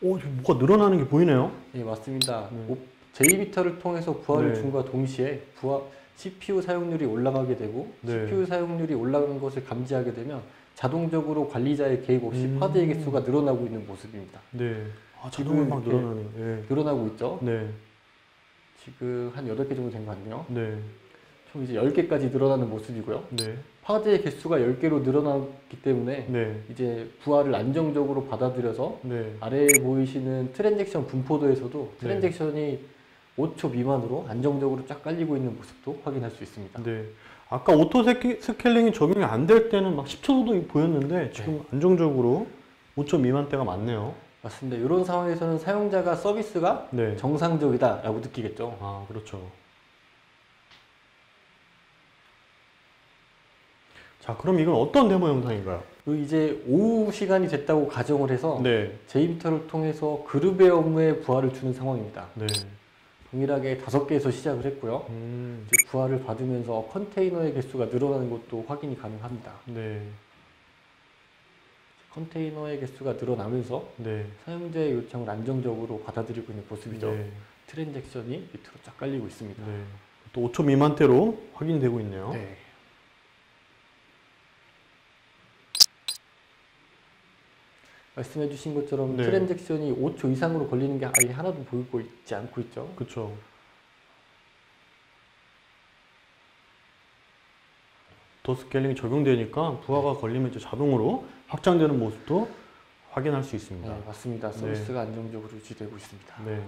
오, 지금 뭐가 늘어나는 게 보이네요. 네, 맞습니다. 네. JMeter를 통해서 부하를 네. 줌과 동시에 CPU 사용률이 올라가게 되고 네. CPU 사용률이 올라가는 것을 감지하게 되면 자동적으로 관리자의 개입 없이 파드의 개수가 늘어나고 있는 모습입니다. 네. 아, 자동으로 막 이렇게 늘어나네요. 네. 늘어나고 있죠. 네. 지금 한 8개 정도 된 것 같네요. 네. 총 이제 10개까지 늘어나는 모습이고요. 네. 파드의 개수가 10개로 늘어나기 때문에 네. 이제 부하를 안정적으로 받아들여서 네. 아래에 보이시는 트랜잭션 분포도에서도 트랜잭션이 5초 미만으로 안정적으로 쫙 깔리고 있는 모습도 확인할 수 있습니다. 네. 아까 오토 스케일링이 적용이 안 될 때는 막 10초도 보였는데 지금 안정적으로 5초 미만 대가 많네요. 맞습니다. 이런 상황에서는 사용자가 서비스가 네. 정상적이다라고 느끼겠죠. 아, 그렇죠. 자, 그럼 이건 어떤 데모 영상인가요? 이제 오후 시간이 됐다고 가정을 해서 네. JMeter를 통해서 그룹의 업무에 부하를 주는 상황입니다. 네. 동일하게 5개에서 시작을 했고요. 음. 이제 부하를 받으면서 컨테이너의 개수가 늘어나는 것도 확인이 가능합니다. 네. 컨테이너의 개수가 늘어나면서 네. 사용자의 요청을 안정적으로 받아들이고 있는 모습이죠. 네. 트랜잭션이 밑으로 쫙 깔리고 있습니다. 네. 또 5초 미만대로 확인되고 있네요. 네. 말씀해 주신 것처럼 네. 트랜잭션이 5초 이상으로 걸리는 게 아예 하나도 보이고 있지 않고 있죠. 그렇죠. 오토 스케일링이 적용되니까 부하가 걸리면 이제 자동으로 확장되는 모습도 확인할 수 있습니다. 네, 맞습니다. 서비스가 안정적으로 유지되고 있습니다. 네.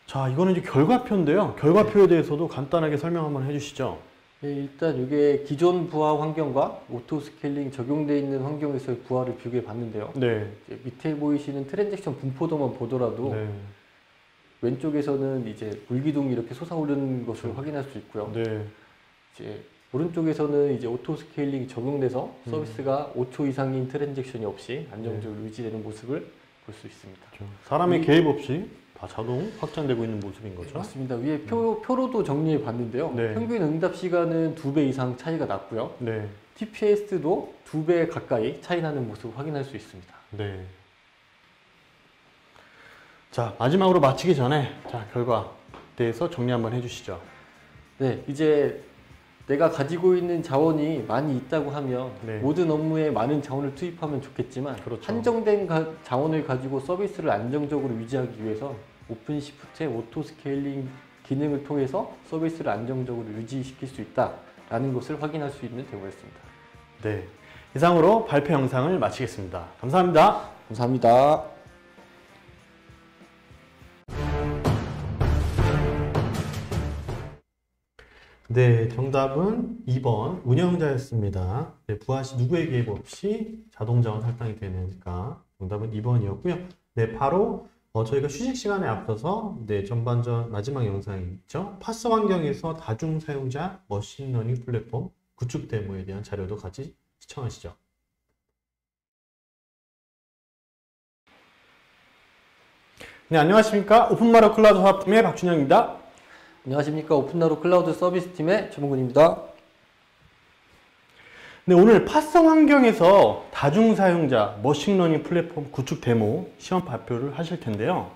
자, 이거는 이제 결과표인데요. 결과표에 대해서도 간단하게 설명 한번 해주시죠. 네, 일단 이게 기존 부하 환경과 오토 스케일링 적용되어 있는 환경에서의 부하를 비교해 봤는데요. 네. 이제 밑에 보이시는 트랜잭션 분포도만 보더라도 네. 왼쪽에서는 이제 물기둥이 이렇게 솟아오르는 것을 확인할 수 있고요. 네. 이제 오른쪽에서는 이제 오토 스케일링이 적용돼서 서비스가 5초 이상인 트랜잭션이 없이 안정적으로 유지되는 모습을 볼 수 있습니다. 그렇죠. 사람의 개입 없이 다 자동 확장되고 있는 모습인 거죠. 맞습니다. 위에 표로도 정리해 봤는데요. 네. 평균 응답 시간은 2배 이상 차이가 났고요. 네. TPS도 2배 가까이 차이 나는 모습을 확인할 수 있습니다. 네. 자, 마지막으로 마치기 전에 자, 결과 대해서 정리 한번 해주시죠. 네, 이제 내가 가지고 있는 자원이 많이 있다고 하면 네. 모든 업무에 많은 자원을 투입하면 좋겠지만 그렇죠. 한정된 자원을 가지고 서비스를 안정적으로 유지하기 위해서 오픈시프트의 오토 스케일링 기능을 통해서 서비스를 안정적으로 유지시킬 수 있다라는 것을 확인할 수 있는 데모였습니다. 네. 이상으로 발표 영상을 마치겠습니다. 감사합니다. 감사합니다. 네, 정답은 2번 운영자였습니다. 네, 부하 시 누구의 개입 없이 자동 자원 할당이 되니까 정답은 2번이었고요. 네, 바로 저희가 휴식 시간에 앞서서 전반전 마지막 영상이 있죠. 파스 환경에서 다중 사용자 머신러닝 플랫폼 구축 데모에 대한 자료도 같이 시청하시죠. 네, 안녕하십니까. 오픈마루 클라우드 사업팀의 박준영입니다. 안녕하십니까. 오픈나루 클라우드 서비스팀의 조문근입니다. 네, 오늘 파스 환경에서 다중 사용자 머신러닝 플랫폼 구축 데모 시험 발표를 하실 텐데요.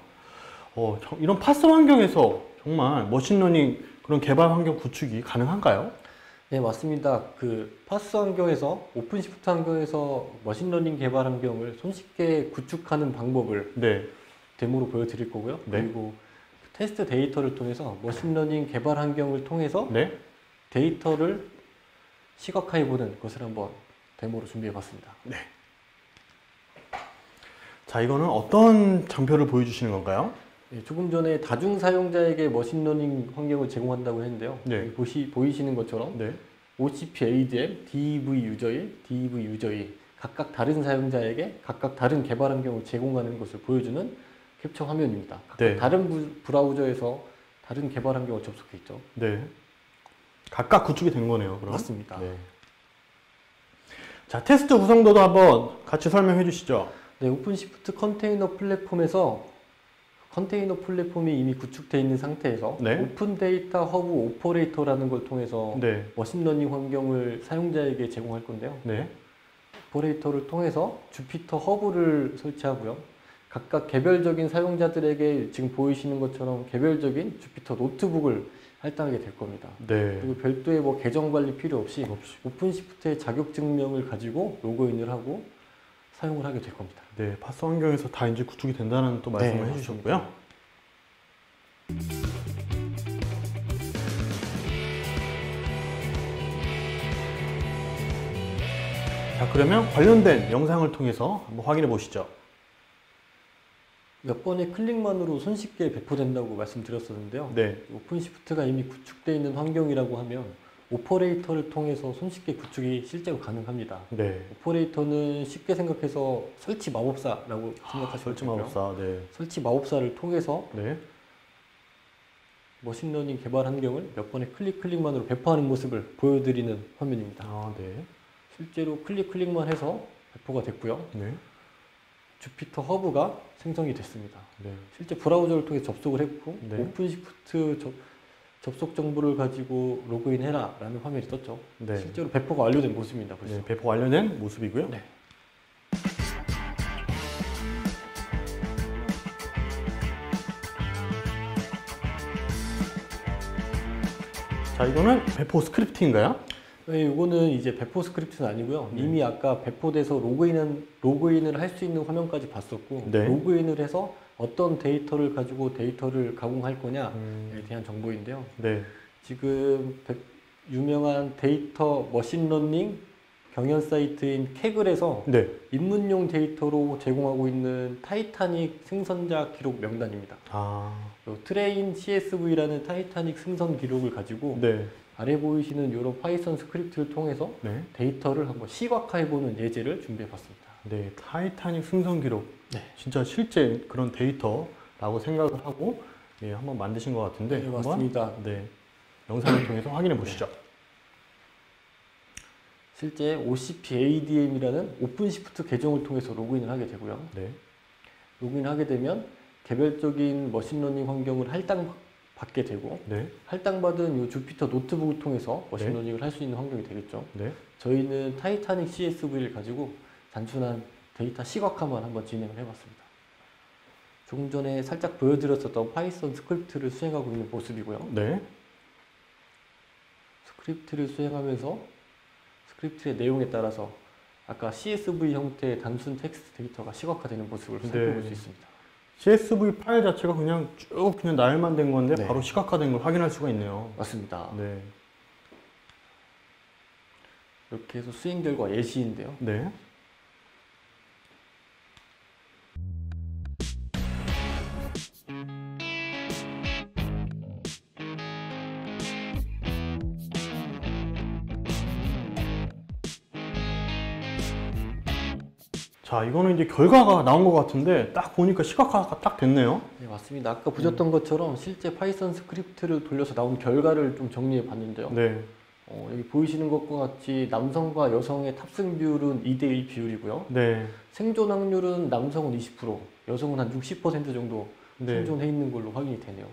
이런 파스 환경에서 정말 머신러닝 그런 개발 환경 구축이 가능한가요? 네, 맞습니다. 그 파스 환경에서 오픈시프트 환경에서 머신러닝 개발 환경을 손쉽게 구축하는 방법을 네. 데모로 보여드릴 거고요. 네. 그리고 테스트 데이터를 통해서 머신러닝 개발 환경을 통해서 네. 데이터를 시각화해 보는 것을 한번 데모로 준비해 봤습니다. 자, 이거는 어떤 장표를 보여주시는 건가요? 예, 조금 전에 다중 사용자에게 머신러닝 환경을 제공한다고 했는데요. 네. 여기 보이시는 것처럼 네. OCP ADM, DEV 유저 1, DEV 유저 2 각각 다른 사용자에게 각각 다른 개발 환경을 제공하는 것을 보여주는 캡처 화면입니다. 각각 네. 다른 브라우저에서 다른 개발 환경을 접속해 있죠. 네. 각각 구축이 된 거네요, 그럼. 맞습니다. 네. 자, 테스트 구성도도 한번 같이 설명해 주시죠. 네, 오픈시프트 컨테이너 플랫폼에서 컨테이너 플랫폼이 이미 구축되어 있는 상태에서 네. 오픈 데이터 허브 오퍼레이터라는 걸 통해서 네. 머신러닝 환경을 사용자에게 제공할 건데요. 네. 오퍼레이터를 통해서 주피터 허브를 설치하고요. 각각 개별적인 사용자들에게 지금 보이시는 것처럼 개별적인 주피터 노트북을 할당하게 될 겁니다. 네. 그리고 별도의 뭐 계정 관리 필요 없이 오픈시프트의 자격증명을 가지고 로그인을 하고 사용을 하게 될 겁니다. 네, 파스 환경에서 다 이제 구축이 된다는 또 말씀을 해주셨고요. 자, 그러면 관련된 영상을 통해서 한번 확인해 보시죠. 몇 번의 클릭만으로 손쉽게 배포된다고 말씀드렸었는데요. 네. 오픈시프트가 이미 구축되어 있는 환경이라고 하면 오퍼레이터를 통해서 손쉽게 구축이 실제로 가능합니다. 네. 오퍼레이터는 쉽게 생각해서 설치 마법사라고 생각하시면 설치 되고요. 마법사. 네. 설치 마법사를 통해서 네. 머신러닝 개발 환경을 몇 번의 클릭만으로 배포하는 모습을 보여드리는 화면입니다. 아, 네. 실제로 클릭만 해서 배포가 됐고요. 네. 주피터 허브가 생성이 됐습니다. 네. 실제 브라우저를 통해 접속을 했고 네. 오픈시프트 접속 정보를 가지고 로그인해라 라는 화면이 떴죠. 네. 실제로 배포가 완료된 모습입니다. 벌써. 네, 배포 완료된 모습이고요. 네. 자, 이거는 배포 스크립트인가요? 네, 이거는 이제 배포 스크립트는 아니고요. 이미 아까 배포돼서 로그인을 할 수 있는 화면까지 봤었고 네. 로그인을 해서 어떤 데이터를 가지고 데이터를 가공할 거냐에 대한 정보인데요. 네. 지금 유명한 데이터 머신러닝 경연 사이트인 캐글에서 네. 입문용 데이터로 제공하고 있는 타이타닉 승선자 기록 명단입니다. 아, 트레인 CSV라는 타이타닉 승선 기록을 가지고 네. 아래 보이시는 이런 파이썬 스크립트를 통해서 네. 데이터를 한번 시각화해보는 예제를 준비해봤습니다. 네, 타이타닉 승선 기록. 네. 진짜 실제 그런 데이터라고 생각을 하고 예, 한번 만드신 것 같은데 네, 한번, 맞습니다. 네, 영상을 통해서 확인해 보시죠. 실제 OCP ADM이라는 오픈시프트 계정을 통해서 로그인을 하게 되고요. 네. 로그인하게 되면 개별적인 머신러닝 환경을 할당받게 되고 네. 할당받은 이 주피터 노트북을 통해서 머신러닝을 할 수 있는 환경이 되겠죠. 네. 저희는 타이타닉 CSV를 가지고 단순한 데이터 시각화만 한번 진행을 해봤습니다. 조금 전에 살짝 보여드렸었던 파이썬 스크립트를 수행하고 있는 모습이고요. 네. 스크립트를 수행하면서 스크립트의 내용에 따라서 아까 CSV 형태의 단순 텍스트 데이터가 시각화되는 모습을 살펴볼 수 있습니다. CSV 파일 자체가 그냥 쭉 그냥 나열만 된 건데 네. 바로 시각화된 걸 확인할 수가 있네요. 맞습니다. 네. 이렇게 해서 수행 결과 예시인데요. 네. 자, 이거는 이제 결과가 나온 것 같은데 딱 보니까 시각화가 딱 됐네요. 네, 맞습니다. 아까 보셨던 것처럼 실제 파이썬 스크립트를 돌려서 나온 결과를 좀 정리해 봤는데요. 네. 여기 보이시는 것과 같이 남성과 여성의 탑승 비율은 2대1 비율이고요. 네. 생존 확률은 남성은 20%, 여성은 한 60% 정도 네. 생존해 있는 걸로 확인이 되네요.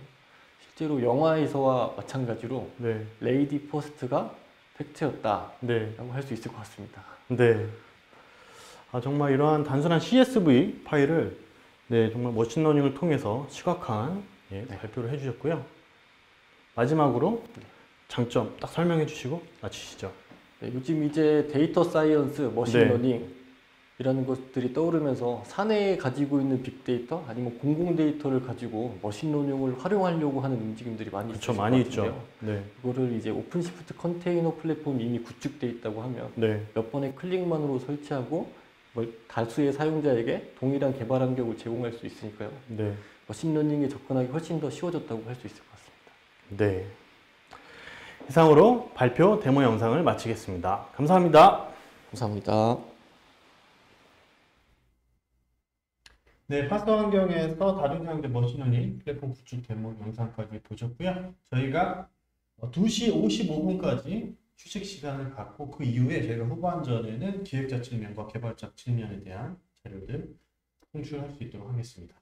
실제로 영화에서와 마찬가지로 네. 레이디 퍼스트가 팩트였다라고 네. 할 수 있을 것 같습니다. 네. 아, 정말 이러한 단순한 CSV 파일을 네, 정말 머신러닝을 통해서 시각화한 예, 발표를 해주셨고요. 마지막으로 장점 딱 설명해 주시고 마치시죠. 네, 요즘 이제 데이터 사이언스, 머신러닝 이라는 것들이 떠오르면서 사내에 가지고 있는 빅데이터 아니면 공공 데이터를 가지고 머신러닝을 활용하려고 하는 움직임들이 많이 그렇죠, 있을 것 많이 같은데요. 있죠. 네. 이거를 이제 오픈시프트 컨테이너 플랫폼이 이미 구축돼 있다고 하면 네. 몇 번의 클릭만으로 설치하고 다수의 사용자에게 동일한 개발 환경을 제공할 수 있으니까요. 네. 머신러닝에 접근하기 훨씬 더 쉬워졌다고 할 수 있을 것 같습니다. 네. 이상으로 발표 데모 영상을 마치겠습니다. 감사합니다. 감사합니다. 네, 파서 환경에서 다른 사용자 머신러닝 플랫폼 구축 데모 영상까지 보셨고요. 저희가 2시 55분까지 휴식 시간을 갖고 그 이후에 저희가 후반전에는 기획자 측면과 개발자 측면에 대한 자료들 송출할 수 있도록 하겠습니다.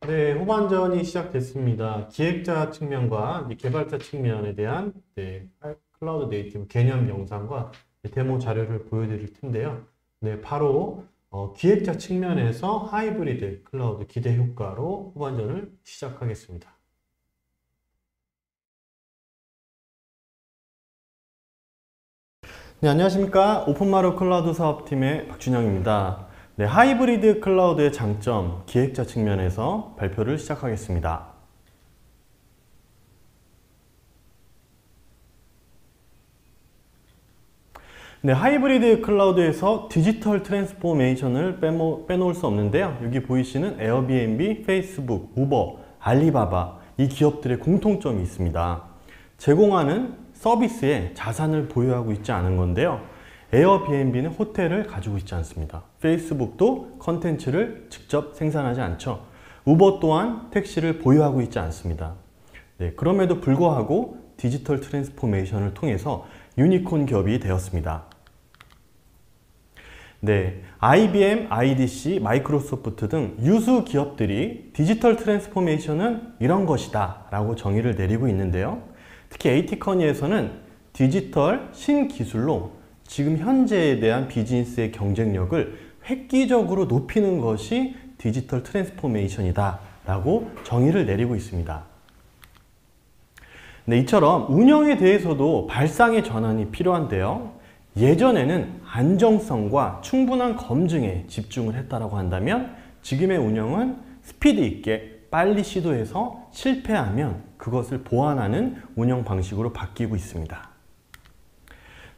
네, 후반전이 시작됐습니다. 기획자 측면과 이제 개발자 측면에 대한 클라우드 네이티브 개념 영상과 데모 자료를 보여드릴 텐데요. 네, 바로 기획자 측면에서 하이브리드 클라우드 기대 효과로 후반전을 시작하겠습니다. 네, 안녕하십니까. 오픈마루 클라우드 사업팀의 박준영입니다. 네, 하이브리드 클라우드의 장점, 기획자 측면에서 발표를 시작하겠습니다. 네, 하이브리드 클라우드에서 디지털 트랜스포메이션을 빼놓을 수 없는데요. 여기 보이시는 에어비앤비, 페이스북, 우버, 알리바바 이 기업들의 공통점이 있습니다. 제공하는 서비스에 자산을 보유하고 있지 않은 건데요. 에어비앤비는 호텔을 가지고 있지 않습니다. 페이스북도 컨텐츠를 직접 생산하지 않죠. 우버 또한 택시를 보유하고 있지 않습니다. 네, 그럼에도 불구하고 디지털 트랜스포메이션을 통해서 유니콘 기업이 되었습니다. 네, IBM, IDC, 마이크로소프트 등 유수 기업들이 디지털 트랜스포메이션은 이런 것이다 라고 정의를 내리고 있는데요. 특히 AT커니에서는 디지털 신기술로 지금 현재에 대한 비즈니스의 경쟁력을 획기적으로 높이는 것이 디지털 트랜스포메이션이다 라고 정의를 내리고 있습니다. 네, 이처럼 운영에 대해서도 발상의 전환이 필요한데요. 예전에는 안정성과 충분한 검증에 집중을 했다고 한다면 지금의 운영은 스피드 있게 빨리 시도해서 실패하면 그것을 보완하는 운영 방식으로 바뀌고 있습니다.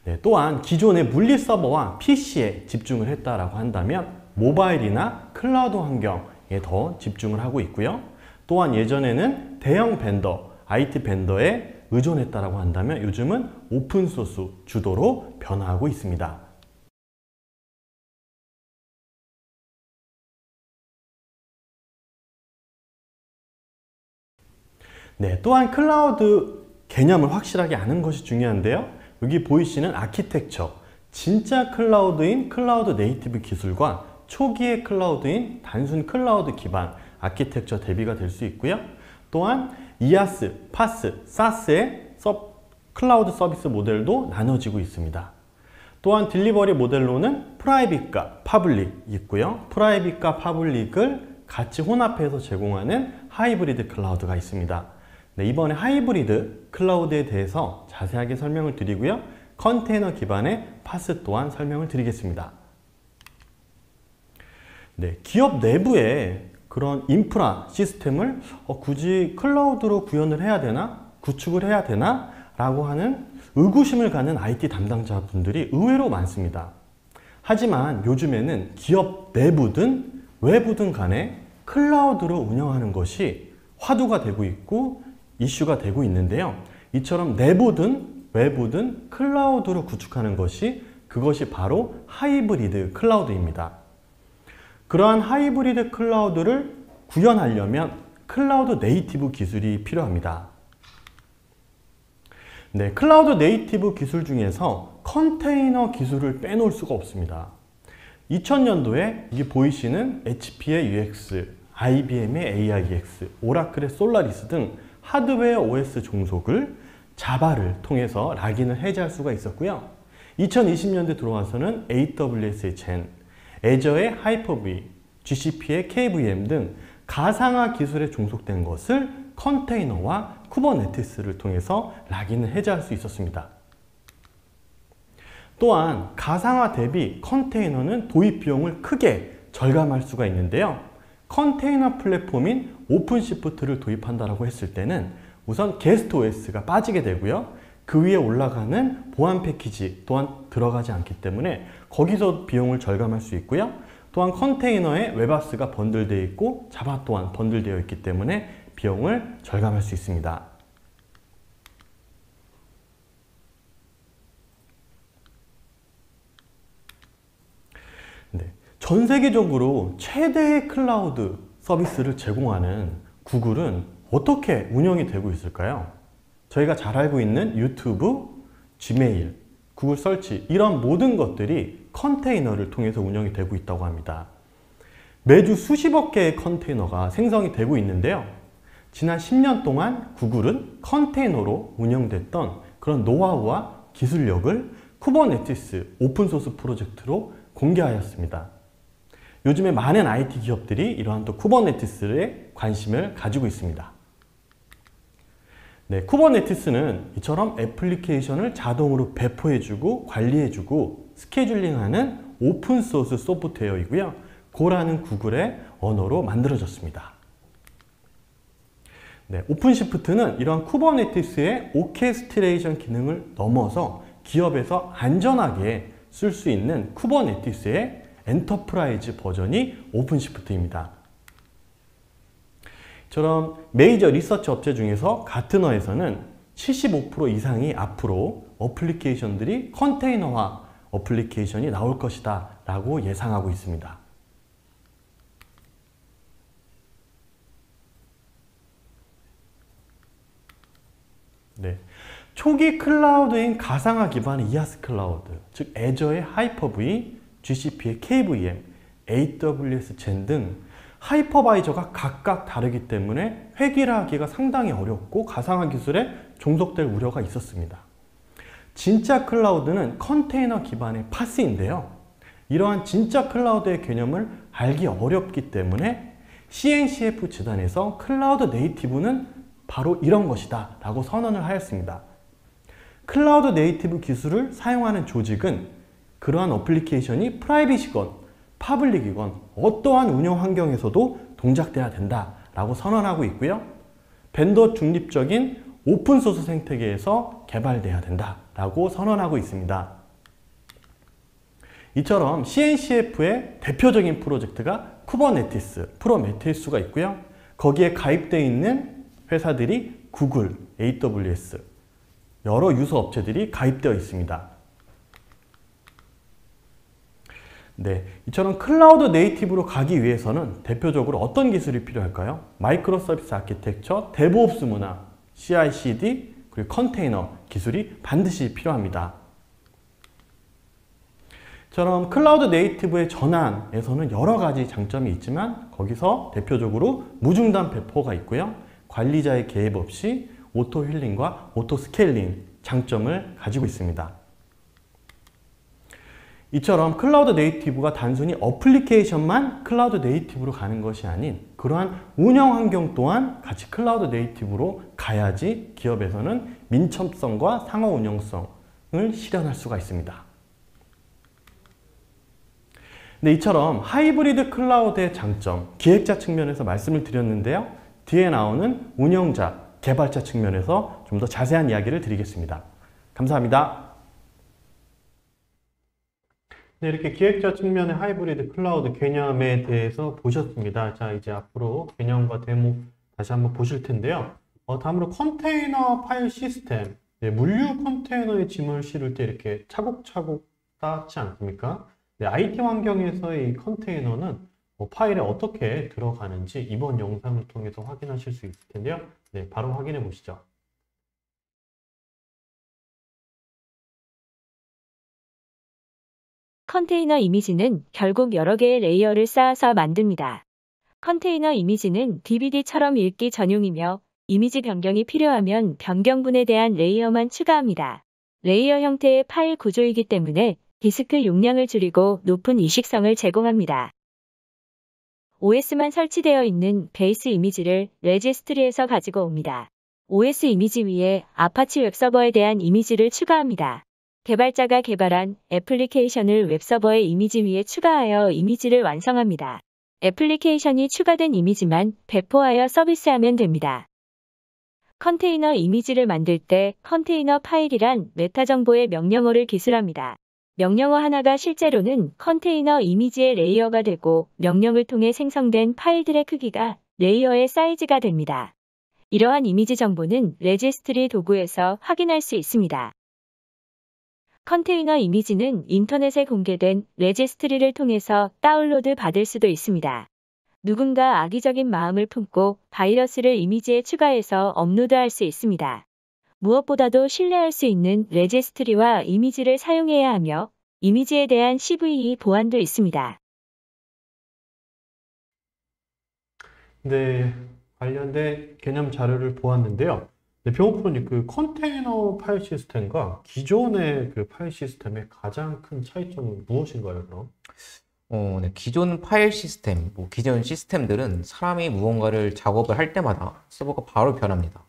네, 또한 기존의 물리 서버와 PC에 집중을 했다고 한다면 모바일이나 클라우드 환경에 더 집중을 하고 있고요. 또한 예전에는 대형 벤더, IT 벤더에 의존했다고 한다면 요즘은 오픈소스 주도로 변화하고 있습니다. 네, 또한 클라우드 개념을 확실하게 아는 것이 중요한데요. 여기 보이시는 아키텍처, 진짜 클라우드인 클라우드 네이티브 기술과 초기의 클라우드인 단순 클라우드 기반 아키텍처 대비가 될 수 있고요. 또한 이아스, 파스, 사스의 클라우드 서비스 모델도 나눠지고 있습니다. 또한 딜리버리 모델로는 프라이빗과 파블릭이 있고요. 프라이빗과 파블릭을 같이 혼합해서 제공하는 하이브리드 클라우드가 있습니다. 네, 이번에 하이브리드 클라우드에 대해서 자세하게 설명을 드리고요. 컨테이너 기반의 파스 또한 설명을 드리겠습니다. 네, 기업 내부에 그런 인프라 시스템을 굳이 클라우드로 구현을 해야 되나? 구축을 해야 되나? 라고 하는 의구심을 갖는 IT 담당자분들이 의외로 많습니다. 하지만 요즘에는 기업 내부든 외부든 간에 클라우드로 운영하는 것이 화두가 되고 있고 이슈가 되고 있는데요. 이처럼 내부든 외부든 클라우드로 구축하는 그것이 바로 하이브리드 클라우드입니다. 그러한 하이브리드 클라우드를 구현하려면 클라우드 네이티브 기술이 필요합니다. 네, 클라우드 네이티브 기술 중에서 컨테이너 기술을 빼놓을 수가 없습니다. 2000년도에 이게 보이시는 HP의 UX, IBM의 AIX, 오라클의 솔라리스 등 하드웨어 OS 종속을 자바를 통해서 락인을 해제할 수가 있었고요. 2020년대 들어와서는 AWS의 젠, 애저의 하이퍼V, GCP의 KVM 등 가상화 기술에 종속된 것을 컨테이너와 쿠버네티스를 통해서 락인을 해제할 수 있었습니다. 또한 가상화 대비 컨테이너는 도입 비용을 크게 절감할 수가 있는데요. 컨테이너 플랫폼인 오픈시프트를 도입한다고 했을 때는 우선 게스트 OS가 빠지게 되고요. 그 위에 올라가는 보안 패키지 또한 들어가지 않기 때문에 거기서 비용을 절감할 수 있고요. 또한 컨테이너에 웹아스가 번들되어 있고 자바 또한 번들되어 있기 때문에 비용을 절감할 수 있습니다. 네, 전 세계적으로 최대의 클라우드 서비스를 제공하는 구글은 어떻게 운영이 되고 있을까요? 저희가 잘 알고 있는 유튜브, 지메일, 구글 설치 이런 모든 것들이 컨테이너를 통해서 운영이 되고 있다고 합니다. 매주 수십억 개의 컨테이너가 생성이 되고 있는데요. 지난 10년 동안 구글은 컨테이너로 운영됐던 그런 노하우와 기술력을 쿠버네티스 오픈소스 프로젝트로 공개하였습니다. 요즘에 많은 IT 기업들이 이러한 또 쿠버네티스에 관심을 가지고 있습니다. 네, 쿠버네티스는 이처럼 애플리케이션을 자동으로 배포해주고 관리해주고 스케줄링하는 오픈소스 소프트웨어이고요. 고라는 구글의 언어로 만들어졌습니다. 네, 오픈시프트는 이러한 쿠버네티스의 오케스트레이션 기능을 넘어서 기업에서 안전하게 쓸 수 있는 쿠버네티스의 엔터프라이즈 버전이 오픈시프트입니다. 이처럼 메이저 리서치 업체 중에서 가트너에서는 75% 이상이 앞으로 어플리케이션들이 컨테이너화 어플리케이션이 나올 것이다 라고 예상하고 있습니다. 네. 초기 클라우드인 가상화 기반의 이아스 클라우드, 즉 애저의 하이퍼V, GCP의 KVM, AWS 젠 등 하이퍼바이저가 각각 다르기 때문에 획일화하기가 상당히 어렵고 가상화 기술에 종속될 우려가 있었습니다. 진짜 클라우드는 컨테이너 기반의 파스인데요. 이러한 진짜 클라우드의 개념을 알기 어렵기 때문에 CNCF 재단에서 클라우드 네이티브는 바로 이런 것이다 라고 선언을 하였습니다. 클라우드 네이티브 기술을 사용하는 조직은 그러한 어플리케이션이 프라이빗이건 파블릭이건 어떠한 운영 환경에서도 동작돼야 된다 라고 선언하고 있고요. 벤더 중립적인 오픈소스 생태계에서 개발돼야 된다 라고 선언하고 있습니다. 이처럼 CNCF의 대표적인 프로젝트가 쿠버네티스, 프로메테우스가 있고요. 거기에 가입되어 있는 회사들이 구글, AWS, 여러 유서 업체들이 가입되어 있습니다. 네, 이처럼 클라우드 네이티브로 가기 위해서는 대표적으로 어떤 기술이 필요할까요? 마이크로 서비스 아키텍처, 데브옵스 문화, CI/CD, 그리고 컨테이너 기술이 반드시 필요합니다. 이처럼 클라우드 네이티브의 전환에서는 여러 가지 장점이 있지만 거기서 대표적으로 무중단 배포가 있고요. 관리자의 개입 없이 오토 힐링과 오토 스케일링 장점을 가지고 있습니다. 이처럼 클라우드 네이티브가 단순히 어플리케이션만 클라우드 네이티브로 가는 것이 아닌 그러한 운영 환경 또한 같이 클라우드 네이티브로 가야지 기업에서는 민첩성과 상호 운영성을 실현할 수가 있습니다. 네, 이처럼 하이브리드 클라우드의 장점, 기획자 측면에서 말씀을 드렸는데요. 뒤에 나오는 운영자, 개발자 측면에서 좀 더 자세한 이야기를 드리겠습니다. 감사합니다. 네, 이렇게 기획자 측면의 하이브리드 클라우드 개념에 대해서 보셨습니다. 자, 이제 앞으로 개념과 데모 다시 한번 보실 텐데요. 다음으로 컨테이너 파일 시스템. 네, 물류 컨테이너에 짐을 실을 때 이렇게 차곡차곡 쌓지 않습니까? 네, IT 환경에서의 이 컨테이너는 파일에 어떻게 들어가는지 이번 영상을 통해서 확인하실 수 있을 텐데요. 네, 바로 확인해 보시죠. 컨테이너 이미지는 결국 여러 개의 레이어를 쌓아서 만듭니다. 컨테이너 이미지는 DVD처럼 읽기 전용이며 이미지 변경이 필요하면 변경분에 대한 레이어만 추가합니다. 레이어 형태의 파일 구조이기 때문에 디스크 용량을 줄이고 높은 이식성을 제공합니다. OS만 설치되어 있는 베이스 이미지를 레지스트리에서 가지고 옵니다. OS 이미지 위에 아파치 웹서버에 대한 이미지를 추가합니다. 개발자가 개발한 애플리케이션을 웹서버의 이미지 위에 추가하여 이미지를 완성합니다. 애플리케이션이 추가된 이미지만 배포하여 서비스하면 됩니다. 컨테이너 이미지를 만들 때 컨테이너 파일이란 메타 정보의 명령어를 기술합니다. 명령어 하나가 실제로는 컨테이너 이미지의 레이어가 되고 명령을 통해 생성된 파일들의 크기가 레이어의 사이즈가 됩니다. 이러한 이미지 정보는 레지스트리 도구에서 확인할 수 있습니다. 컨테이너 이미지는 인터넷에 공개된 레지스트리를 통해서 다운로드 받을 수도 있습니다. 누군가 악의적인 마음을 품고 바이러스를 이미지에 추가해서 업로드할 수 있습니다. 무엇보다도 신뢰할 수 있는 레지스트리와 이미지를 사용해야 하며 이미지에 대한 CVE 보안도 있습니다. 네, 관련된 개념 자료를 보았는데요. 네, 병호 프로님, 그 컨테이너 파일 시스템과 기존의 그 파일 시스템의 가장 큰 차이점은 무엇인가요, 그럼? 네, 기존 파일 시스템, 기존 시스템들은 사람이 무언가를 작업을 할 때마다 서버가 바로 변합니다.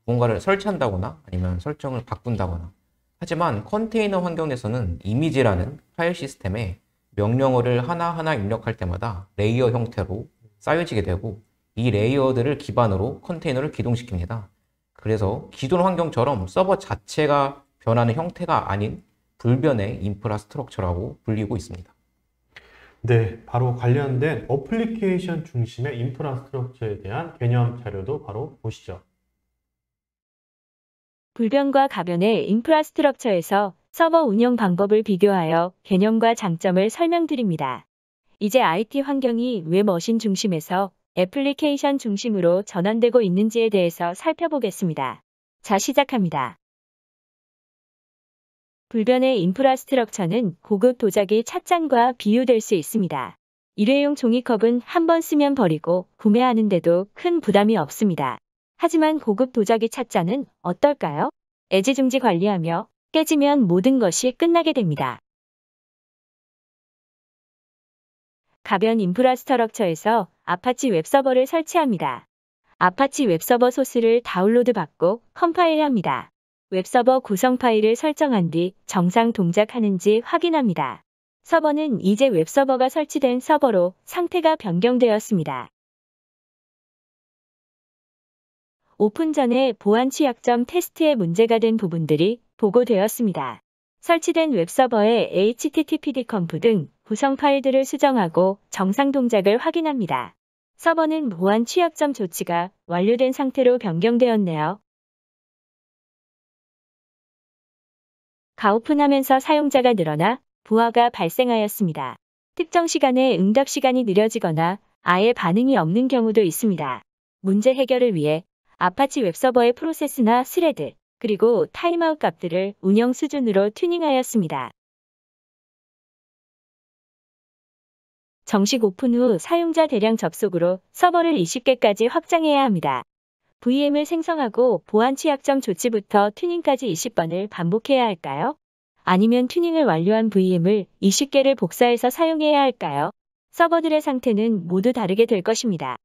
무언가를 설치한다거나 아니면 설정을 바꾼다거나. 하지만 컨테이너 환경에서는 이미지라는 파일 시스템에 명령어를 하나하나 입력할 때마다 레이어 형태로 쌓여지게 되고 이 레이어들을 기반으로 컨테이너를 기동시킵니다. 그래서 기존 환경처럼 서버 자체가 변하는 형태가 아닌 불변의 인프라스트럭처라고 불리고 있습니다. 네, 바로 관련된 어플리케이션 중심의 인프라스트럭처에 대한 개념 자료도 바로 보시죠. 불변과 가변의 인프라스트럭처에서 서버 운영 방법을 비교하여 개념과 장점을 설명드립니다. 이제 IT 환경이 왜 머신 중심에서 애플리케이션 중심으로 전환되고 있는지에 대해서 살펴보겠습니다. 자, 시작합니다. 불변의 인프라스트럭처는 고급 도자기 찻잔과 비유될 수 있습니다. 일회용 종이컵은 한 번 쓰면 버리고 구매하는데도 큰 부담이 없습니다. 하지만 고급 도자기 찻잔은 어떨까요? 애지중지 관리하며 깨지면 모든 것이 끝나게 됩니다. 가변 인프라스트럭처에서 아파치 웹서버를 설치합니다. 아파치 웹서버 소스를 다운로드 받고 컴파일합니다. 웹서버 구성 파일을 설정한 뒤 정상 동작하는지 확인합니다. 서버는 이제 웹서버가 설치된 서버로 상태가 변경되었습니다. 오픈 전에 보안 취약점 테스트에 문제가 된 부분들이 보고되었습니다. 설치된 웹서버의 httpd 컴프 등 구성 파일들을 수정하고 정상 동작을 확인합니다. 서버는 보안 취약점 조치가 완료된 상태로 변경되었네요. 가오픈하면서 사용자가 늘어나 부하가 발생하였습니다. 특정 시간에 응답 시간이 느려지거나 아예 반응이 없는 경우도 있습니다. 문제 해결을 위해 아파치 웹서버의 프로세스나 스레드, 그리고 타임아웃 값들을 운영 수준으로 튜닝하였습니다. 정식 오픈 후 사용자 대량 접속으로 서버를 20개까지 확장해야 합니다. VM을 생성하고 보안 취약점 조치부터 튜닝까지 20번을 반복해야 할까요? 아니면 튜닝을 완료한 VM을 20개를 복사해서 사용해야 할까요? 서버들의 상태는 모두 다르게 될 것입니다.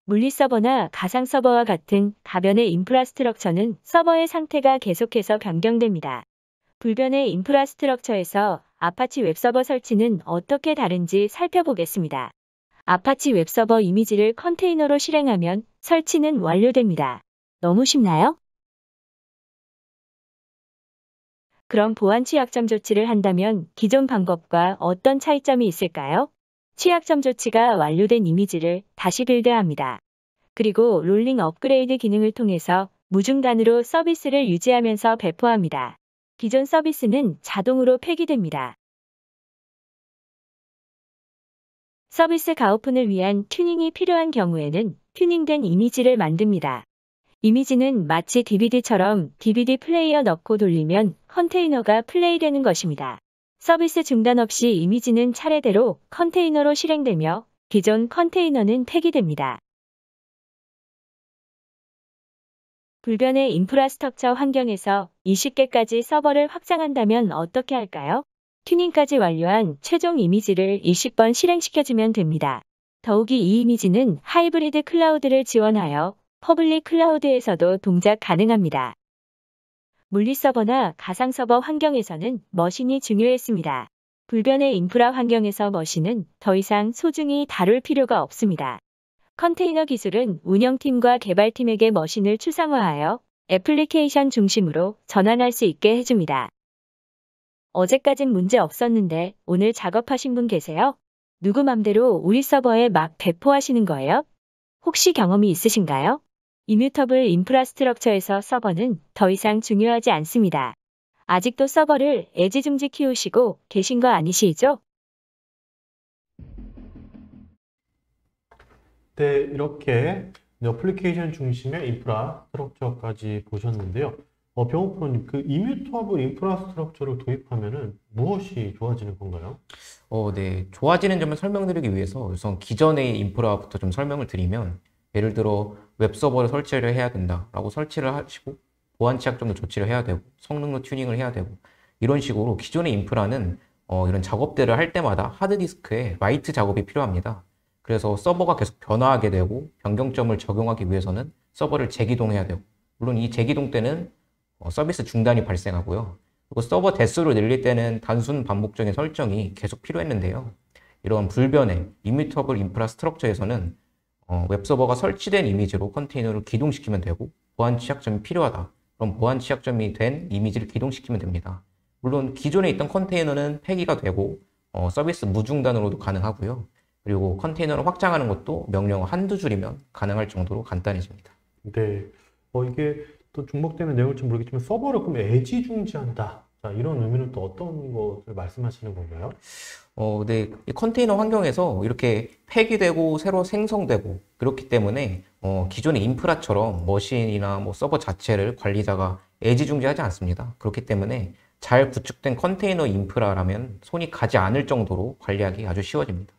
물리 서버나 가상 서버와 같은 가변의 인프라스트럭처는 서버의 상태가 계속해서 변경됩니다. 불변의 인프라스트럭처에서 아파치 웹서버 설치는 어떻게 다른지 살펴보겠습니다. 아파치 웹서버 이미지를 컨테이너로 실행하면 설치는 완료됩니다. 너무 쉽나요? 그럼 보안 취약점 조치를 한다면 기존 방법과 어떤 차이점이 있을까요? 취약점 조치가 완료된 이미지를 다시 빌드합니다. 그리고 롤링 업그레이드 기능을 통해서 무중단으로 서비스를 유지하면서 배포합니다. 기존 서비스는 자동으로 폐기됩니다. 서비스 가오픈을 위한 튜닝이 필요한 경우에는 튜닝된 이미지를 만듭니다. 이미지는 마치 DVD처럼 DVD 플레이어 넣고 돌리면 컨테이너가 플레이되는 것입니다. 서비스 중단 없이 이미지는 차례대로 컨테이너로 실행되며 기존 컨테이너는 폐기됩니다. 불변의 인프라스트럭처 환경에서 20개까지 서버를 확장한다면 어떻게 할까요? 튜닝까지 완료한 최종 이미지를 20번 실행시켜주면 됩니다. 더욱이 이 이미지는 하이브리드 클라우드를 지원하여 퍼블릭 클라우드에서도 동작 가능합니다. 물리 서버나 가상 서버 환경에서는 머신이 중요했습니다. 불변의 인프라 환경에서 머신은 더 이상 소중히 다룰 필요가 없습니다. 컨테이너 기술은 운영팀과 개발팀에게 머신을 추상화하여 애플리케이션 중심으로 전환할 수 있게 해줍니다. 어제까진 문제 없었는데 오늘 작업하신 분 계세요? 누구 맘대로 우리 서버에 막 배포하시는 거예요? 혹시 경험이 있으신가요? 이뮤터블 인프라스트럭처에서 서버는 더 이상 중요하지 않습니다. 아직도 서버를 애지중지 키우시고 계신 거 아니시죠? 네, 이렇게 어플리케이션 중심의 인프라스트럭처까지 보셨는데요. 병호 프로님, 그 이뮤터블 인프라스트럭처를 도입하면은 무엇이 좋아지는 건가요? 네. 좋아지는 점을 설명드리기 위해서 우선 기존의 인프라부터 좀 설명을 드리면, 예를 들어 웹서버를 설치를 해야 된다라고 설치를 하시고, 보안 취약점도 조치를 해야 되고, 성능도 튜닝을 해야 되고, 이런 식으로 기존의 인프라는 이런 작업들을 할 때마다 하드디스크에 라이트 작업이 필요합니다. 그래서 서버가 계속 변화하게 되고, 변경점을 적용하기 위해서는 서버를 재기동해야 되고, 물론 이 재기동 때는 서비스 중단이 발생하고요. 그리고 서버 대수를 늘릴 때는 단순 반복적인 설정이 계속 필요했는데요. 이런 불변의 이뮤터블 인프라스트럭처에서는 웹서버가 설치된 이미지로 컨테이너를 기동시키면 되고, 보안 취약점이 필요하다. 그럼 보안 취약점이 된 이미지를 기동시키면 됩니다. 물론 기존에 있던 컨테이너는 폐기가 되고 서비스 무중단으로도 가능하고요. 그리고 컨테이너를 확장하는 것도 명령 한두 줄이면 가능할 정도로 간단해집니다. 네. 이게 또 중복되는 내용일지 모르겠지만 서버를 그럼 애지중지한다. 자, 이런 의미는 또 어떤 것을 말씀하시는 건가요? 네. 이 컨테이너 환경에서 이렇게 폐기되고 새로 생성되고 그렇기 때문에 기존의 인프라처럼 머신이나 뭐 서버 자체를 관리자가 애지중지하지 않습니다. 그렇기 때문에 잘 구축된 컨테이너 인프라라면 손이 가지 않을 정도로 관리하기 아주 쉬워집니다.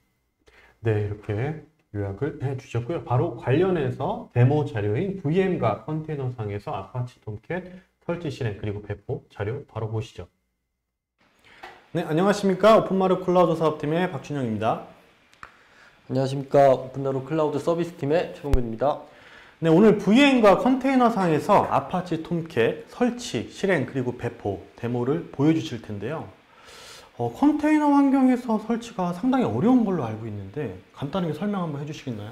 네, 이렇게 요약을 해주셨고요. 바로 관련해서 데모 자료인 VM과 컨테이너상에서 아파치 톰캣 설치 실행 그리고 배포 자료 바로 보시죠. 네, 안녕하십니까. 오픈마루 클라우드 사업팀의 박준영입니다. 안녕하십니까. 오픈나루 클라우드 서비스팀의 최봉근입니다. 네, 오늘 VM과 컨테이너상에서 아파치 톰캣 설치, 실행 그리고 배포 데모를 보여주실 텐데요. 컨테이너 환경에서 설치가 상당히 어려운 걸로 알고 있는데 간단하게 설명 한번 해주시겠나요?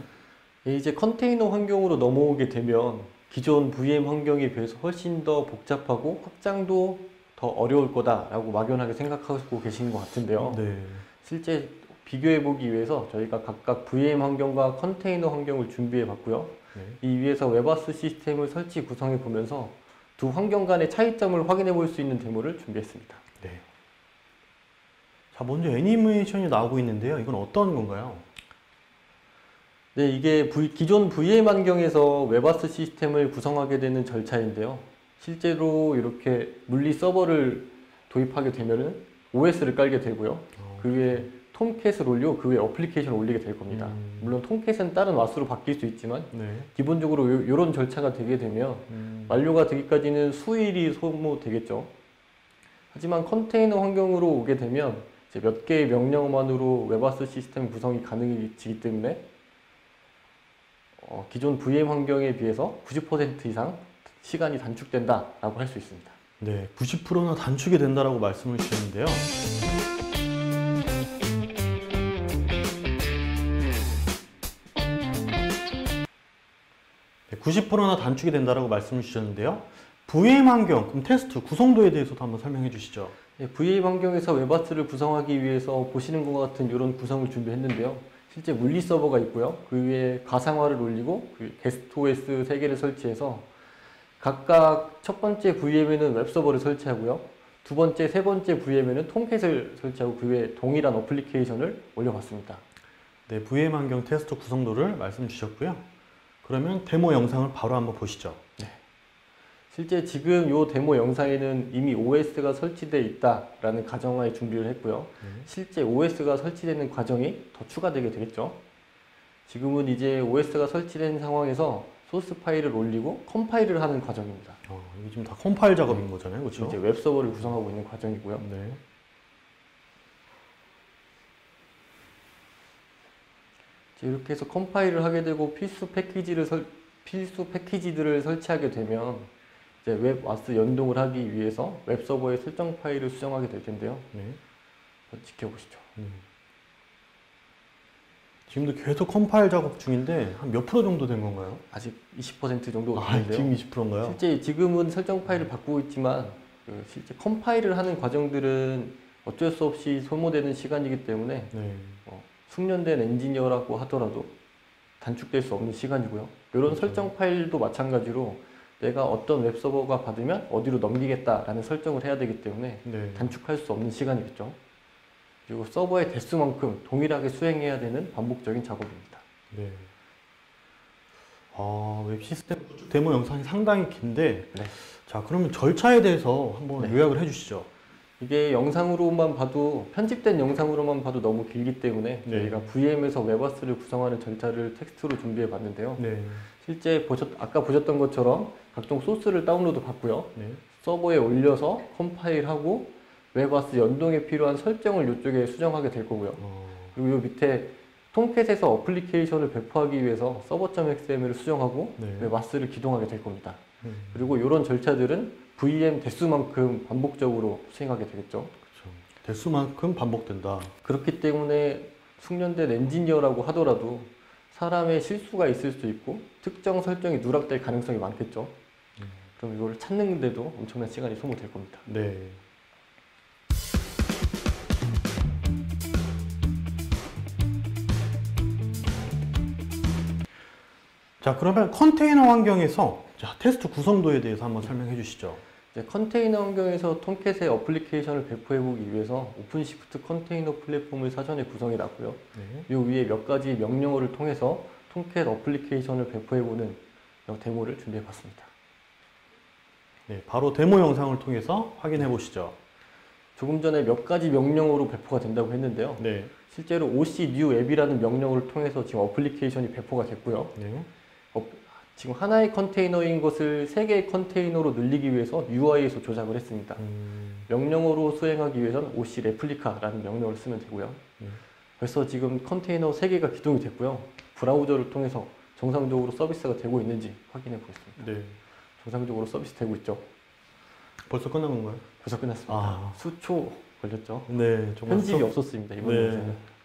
이제 컨테이너 환경으로 넘어오게 되면 기존 VM 환경에 비해서 훨씬 더 복잡하고 확장도 더 어려울 거다라고 막연하게 생각하고 계신 것 같은데요. 네. 실제 비교해 보기 위해서 저희가 각각 VM 환경과 컨테이너 환경을 준비해 봤고요. 네. 이 위에서 웹아스 시스템을 설치 구성해 보면서 두 환경 간의 차이점을 확인해 볼 수 있는 데모를 준비했습니다. 네. 자, 먼저 애니메이션이 나오고 있는데요. 이건 어떤 건가요? 네, 이게 기존 VM 환경에서 웹아스 시스템을 구성하게 되는 절차인데요. 실제로 이렇게 물리 서버를 도입하게 되면은 OS를 깔게 되고요. 그 위에 톰캣을 올리고 그 위에 어플리케이션을 올리게 될 겁니다. 물론 톰캣은 다른 왓으로 바뀔 수 있지만 네. 기본적으로 이런 절차가 되게 되면 완료가 되기까지는 수일이 소모되겠죠. 하지만 컨테이너 환경으로 오게 되면 이제 몇 개의 명령만으로 웹아스 시스템 구성이 가능해지기 때문에 기존 VM 환경에 비해서 90% 이상 시간이 단축된다라고 할 수 있습니다. 네, 90%나 단축이 된다라고 말씀을 주셨는데요. 네, 90%나 단축이 된다라고 말씀을 주셨는데요. VM 환경, 그럼 테스트 구성도에 대해서도 한번 설명해 주시죠. 네, VM 환경에서 웹아스를 구성하기 위해서 보시는 것 같은 이런 구성을 준비했는데요. 실제 물리 서버가 있고요. 그 위에 가상화를 올리고 게스트 OS 3개를 설치해서 각각 첫 번째 VM에는 웹서버를 설치하고요. 두 번째, 세 번째 VM에는 톰캣을 설치하고 그 위에 동일한 어플리케이션을 올려봤습니다. 네, VM 환경 테스트 구성도를 말씀 주셨고요. 그러면 데모 영상을 바로 한번 보시죠. 네. 실제 지금 이 데모 영상에는 이미 OS가 설치되어 있다라는 가정하에 준비를 했고요. 실제 OS가 설치되는 과정이 더 추가되게 되겠죠. 지금은 이제 OS가 설치된 상황에서 소스 파일을 올리고 컴파일을 하는 과정입니다. 이게 지금 다 컴파일 작업인 거잖아요, 그렇죠? 이제 웹서버를 구성하고 있는 과정이고요. 네. 이렇게 해서 컴파일을 하게 되고 필수 패키지들을 설치하게 되면 이제 웹아스 연동을 하기 위해서 웹서버의 설정 파일을 수정하게 될 텐데요. 네. 한번 지켜보시죠. 지금도 계속 컴파일 작업 중인데 한 몇 프로 정도 된 건가요? 아직 20% 정도 아, 되는데요. 지금 20%인가요? 실제 지금은 설정 파일을 바꾸고 있지만 실제 컴파일을 하는 과정들은 어쩔 수 없이 소모되는 시간이기 때문에 네. 숙련된 엔지니어라고 하더라도 단축될 수 없는 시간이고요. 이런 그렇죠. 설정 파일도 마찬가지로 내가 어떤 웹서버가 받으면 어디로 넘기겠다라는 설정을 해야 되기 때문에 네. 단축할 수 없는 시간이겠죠. 그리고 서버의 대수만큼 동일하게 수행해야 되는 반복적인 작업입니다. 네. 웹 시스템 데모 영상이 상당히 긴데 네. 자, 그러면 절차에 대해서 한번 네. 요약을 해주시죠. 이게 영상으로만 봐도 편집된 영상으로만 봐도 너무 길기 때문에 네. 저희가 VM에서 웹아스를 구성하는 절차를 텍스트로 준비해 봤는데요. 네. 실제 아까 보셨던 것처럼 각종 소스를 다운로드 받고요. 네. 서버에 올려서 컴파일하고 웹아스 연동에 필요한 설정을 이쪽에 수정하게 될 거고요. 그리고 이 밑에 톰캣에서 어플리케이션을 배포하기 위해서 server.xml을 수정하고 네. 웹아스를 기동하게 될 겁니다. 그리고 이런 절차들은 VM 대수만큼 반복적으로 수행하게 되겠죠. 그렇죠. 대수만큼 반복된다. 그렇기 때문에 숙련된 엔지니어라고 하더라도 사람의 실수가 있을 수 있고 특정 설정이 누락될 가능성이 많겠죠. 그럼 이걸 찾는데도 엄청난 시간이 소모될 겁니다. 네. 자, 그러면 컨테이너 환경에서 테스트 구성도에 대해서 한번 설명해 주시죠. 이제 컨테이너 환경에서 톰캣의 어플리케이션을 배포해 보기 위해서 오픈시프트 컨테이너 플랫폼을 사전에 구성해 놨고요. 네. 이 위에 몇 가지 명령어를 통해서 톰캣 어플리케이션을 배포해 보는 데모를 준비해 봤습니다. 네, 바로 데모 영상을 통해서 확인해 보시죠. 조금 전에 몇 가지 명령어로 배포가 된다고 했는데요. 네. 실제로 OC new 앱이라는 명령어를 통해서 지금 어플리케이션이 배포가 됐고요. 네. 지금 하나의 컨테이너인 것을 3개의 컨테이너로 늘리기 위해서 UI에서 조작을 했습니다. 명령어로 수행하기 위해서는 OC 레플리카라는 명령어를 쓰면 되고요. 벌써 지금 컨테이너 3개가 기동이 됐고요. 브라우저를 통해서 정상적으로 서비스가 되고 있는지 확인해 보겠습니다. 네. 정상적으로 서비스 되고 있죠. 벌써 끝난 건가요? 벌써 끝났습니다. 아. 수초 걸렸죠. 네. 정말 편집이 없었습니다. 이번 네. 영상은.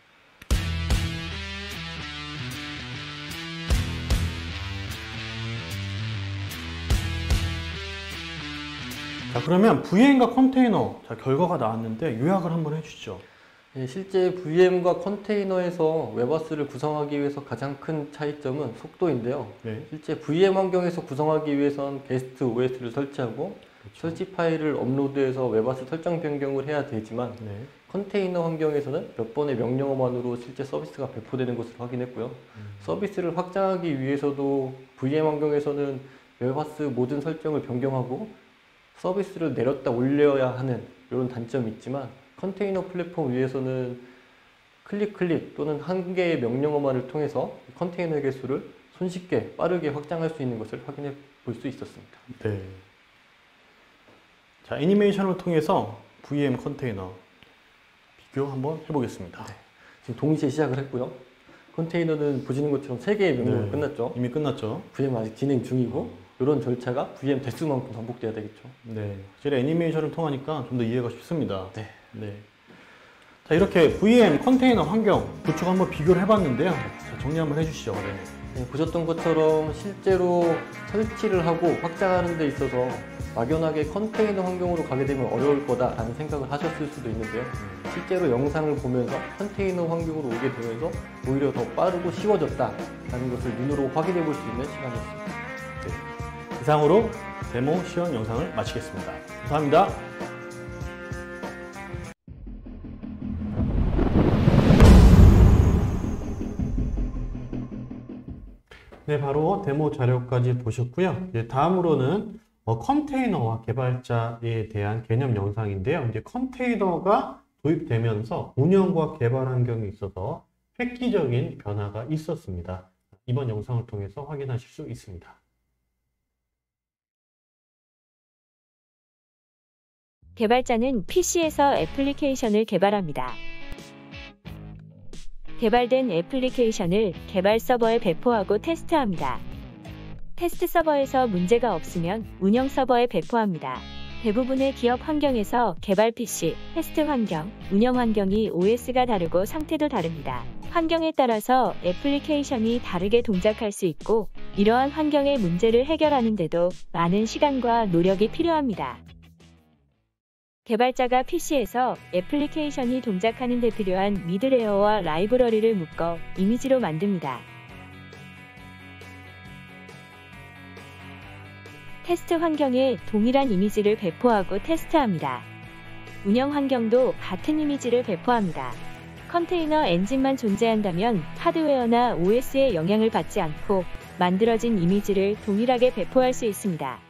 자, 그러면 VM과 컨테이너 결과가 나왔는데 요약을 한번 해주시죠. 예, 실제 VM과 컨테이너에서 웹아스를 구성하기 위해서 가장 큰 차이점은 속도인데요. 네. 실제 VM 환경에서 구성하기 위해선 게스트 OS를 설치하고 그렇죠. 설치 파일을 업로드해서 웹아스 설정 변경을 해야 되지만 네. 컨테이너 환경에서는 몇 번의 명령어만으로 실제 서비스가 배포되는 것을 확인했고요. 서비스를 확장하기 위해서도 VM 환경에서는 웹아스 모든 설정을 변경하고 서비스를 내렸다 올려야 하는 이런 단점이 있지만 컨테이너 플랫폼 위에서는 클릭 또는 한 개의 명령어만을 통해서 컨테이너 개수를 손쉽게 빠르게 확장할 수 있는 것을 확인해 볼 수 있었습니다. 네. 자, 애니메이션을 통해서 VM 컨테이너 비교 한번 해보겠습니다. 네. 지금 동시에 시작을 했고요. 컨테이너는 보시는 것처럼 3개의 명령어 네. 끝났죠. 이미 끝났죠. VM 아직 진행 중이고 이런 절차가 VM 대수만큼 반복돼야 되겠죠. 네. 확실히 애니메이션을 통하니까 좀 더 이해가 쉽습니다. 네. 네. 자, 이렇게 VM 컨테이너 환경 구축 한번 비교를 해봤는데요. 자, 정리 한번 해주시죠, 과장님. 네, 보셨던 것처럼 실제로 설치를 하고 확장하는 데 있어서 막연하게 컨테이너 환경으로 가게 되면 어려울 거다라는 생각을 하셨을 수도 있는데요. 실제로 영상을 보면서 컨테이너 환경으로 오게 되면서 오히려 더 빠르고 쉬워졌다라는 것을 눈으로 확인해 볼 수 있는 시간이었습니다. 네. 이상으로 데모 시연 영상을 마치겠습니다. 감사합니다. 네, 바로 데모 자료까지 보셨고요. 이제 다음으로는 컨테이너와 개발자에 대한 개념 영상인데요. 이제 컨테이너가 도입되면서 운영과 개발 환경에 있어서 획기적인 변화가 있었습니다. 이번 영상을 통해서 확인하실 수 있습니다. 개발자는 PC에서 애플리케이션을 개발합니다. 개발된 애플리케이션을 개발 서버에 배포하고 테스트합니다. 테스트 서버에서 문제가 없으면 운영 서버에 배포합니다. 대부분의 기업 환경에서 개발 PC, 테스트 환경, 운영 환경이 OS가 다르고 상태도 다릅니다. 환경에 따라서 애플리케이션이 다르게 동작할 수 있고 이러한 환경의 문제를 해결하는데도 많은 시간과 노력이 필요합니다. 개발자가 PC에서 애플리케이션이 동작하는 데 필요한 미들웨어와 라이브러리를 묶어 이미지로 만듭니다. 테스트 환경에 동일한 이미지를 배포하고 테스트합니다. 운영 환경도 같은 이미지를 배포합니다. 컨테이너 엔진만 존재한다면 하드웨어나 OS의 영향을 받지 않고 만들어진 이미지를 동일하게 배포할 수 있습니다.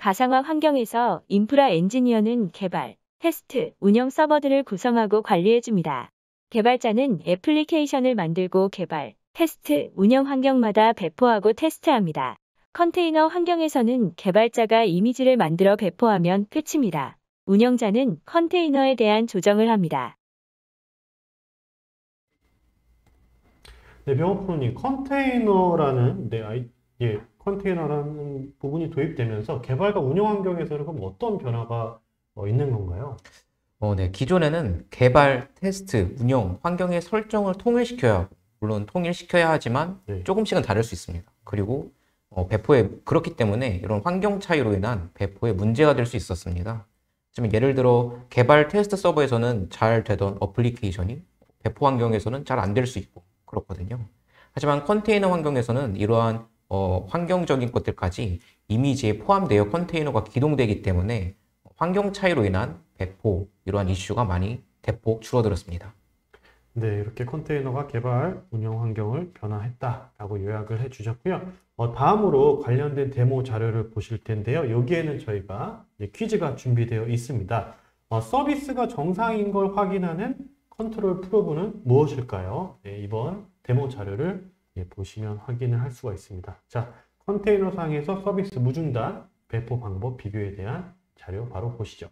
가상화 환경에서 인프라 엔지니어는 개발, 테스트, 운영 서버들을 구성하고 관리해줍니다. 개발자는 애플리케이션을 만들고 개발, 테스트, 운영 환경마다 배포하고 테스트합니다. 컨테이너 환경에서는 개발자가 이미지를 만들어 배포하면 끝입니다. 운영자는 컨테이너에 대한 조정을 합니다. 네, 병호프로님, 컨테이너라는 부분이 도입되면서 개발과 운영 환경에서는 그럼 어떤 변화가 있는 건가요? 네. 기존에는 개발, 테스트, 운영, 환경의 설정을 통일시켜야 하고, 물론 통일시켜야 하지만 네. 조금씩은 다를 수 있습니다. 그리고 그렇기 때문에 이런 환경 차이로 인한 배포에 문제가 될 수 있었습니다. 하지만 예를 들어 개발 테스트 서버에서는 잘 되던 어플리케이션이 배포 환경에서는 잘 안 될 수 있고 그렇거든요. 하지만 컨테이너 환경에서는 이러한 환경적인 것들까지 이미지에 포함되어 컨테이너가 기동되기 때문에 환경 차이로 인한 배포, 이러한 이슈가 많이 대폭 줄어들었습니다. 네, 이렇게 컨테이너가 개발, 운영 환경을 변화했다라고 요약을 해주셨고요. 다음으로 관련된 데모 자료를 보실 텐데요. 여기에는 저희가 이제 퀴즈가 준비되어 있습니다. 서비스가 정상인 걸 확인하는 컨트롤 프로브는 무엇일까요? 네, 이번 데모 자료를 보시면 확인을 할 수가 있습니다. 자, 컨테이너 상에서 서비스 무중단, 배포 방법 비교에 대한 자료 바로 보시죠.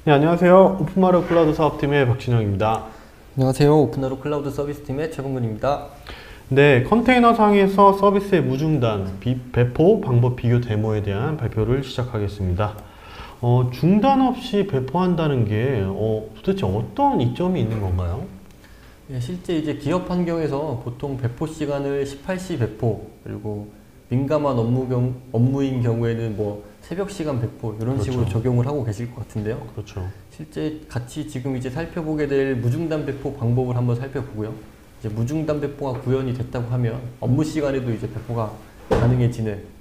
네, 안녕하세요. 오픈마루 클라우드 사업팀의 박진영입니다. 안녕하세요. 오픈하루 클라우드 서비스팀의 최범근입니다. 네, 컨테이너 상에서 서비스의 무중단, 배포 방법 비교 데모에 대한 발표를 시작하겠습니다. 중단 없이 배포한다는 게 도대체 어떤 이점이 있는 건가요? 예, 실제 이제 기업 환경에서 보통 배포 시간을 18시 배포, 그리고 민감한 업무인 경우에는 뭐 새벽 시간 배포 이런 그렇죠. 식으로 적용을 하고 계실 것 같은데요. 그렇죠. 실제 같이 지금 이제 살펴보게 될 무중단 배포 방법을 한번 살펴보고요. 이제 무중단 배포가 구현이 됐다고 하면 업무 시간에도 이제 배포가 가능해지는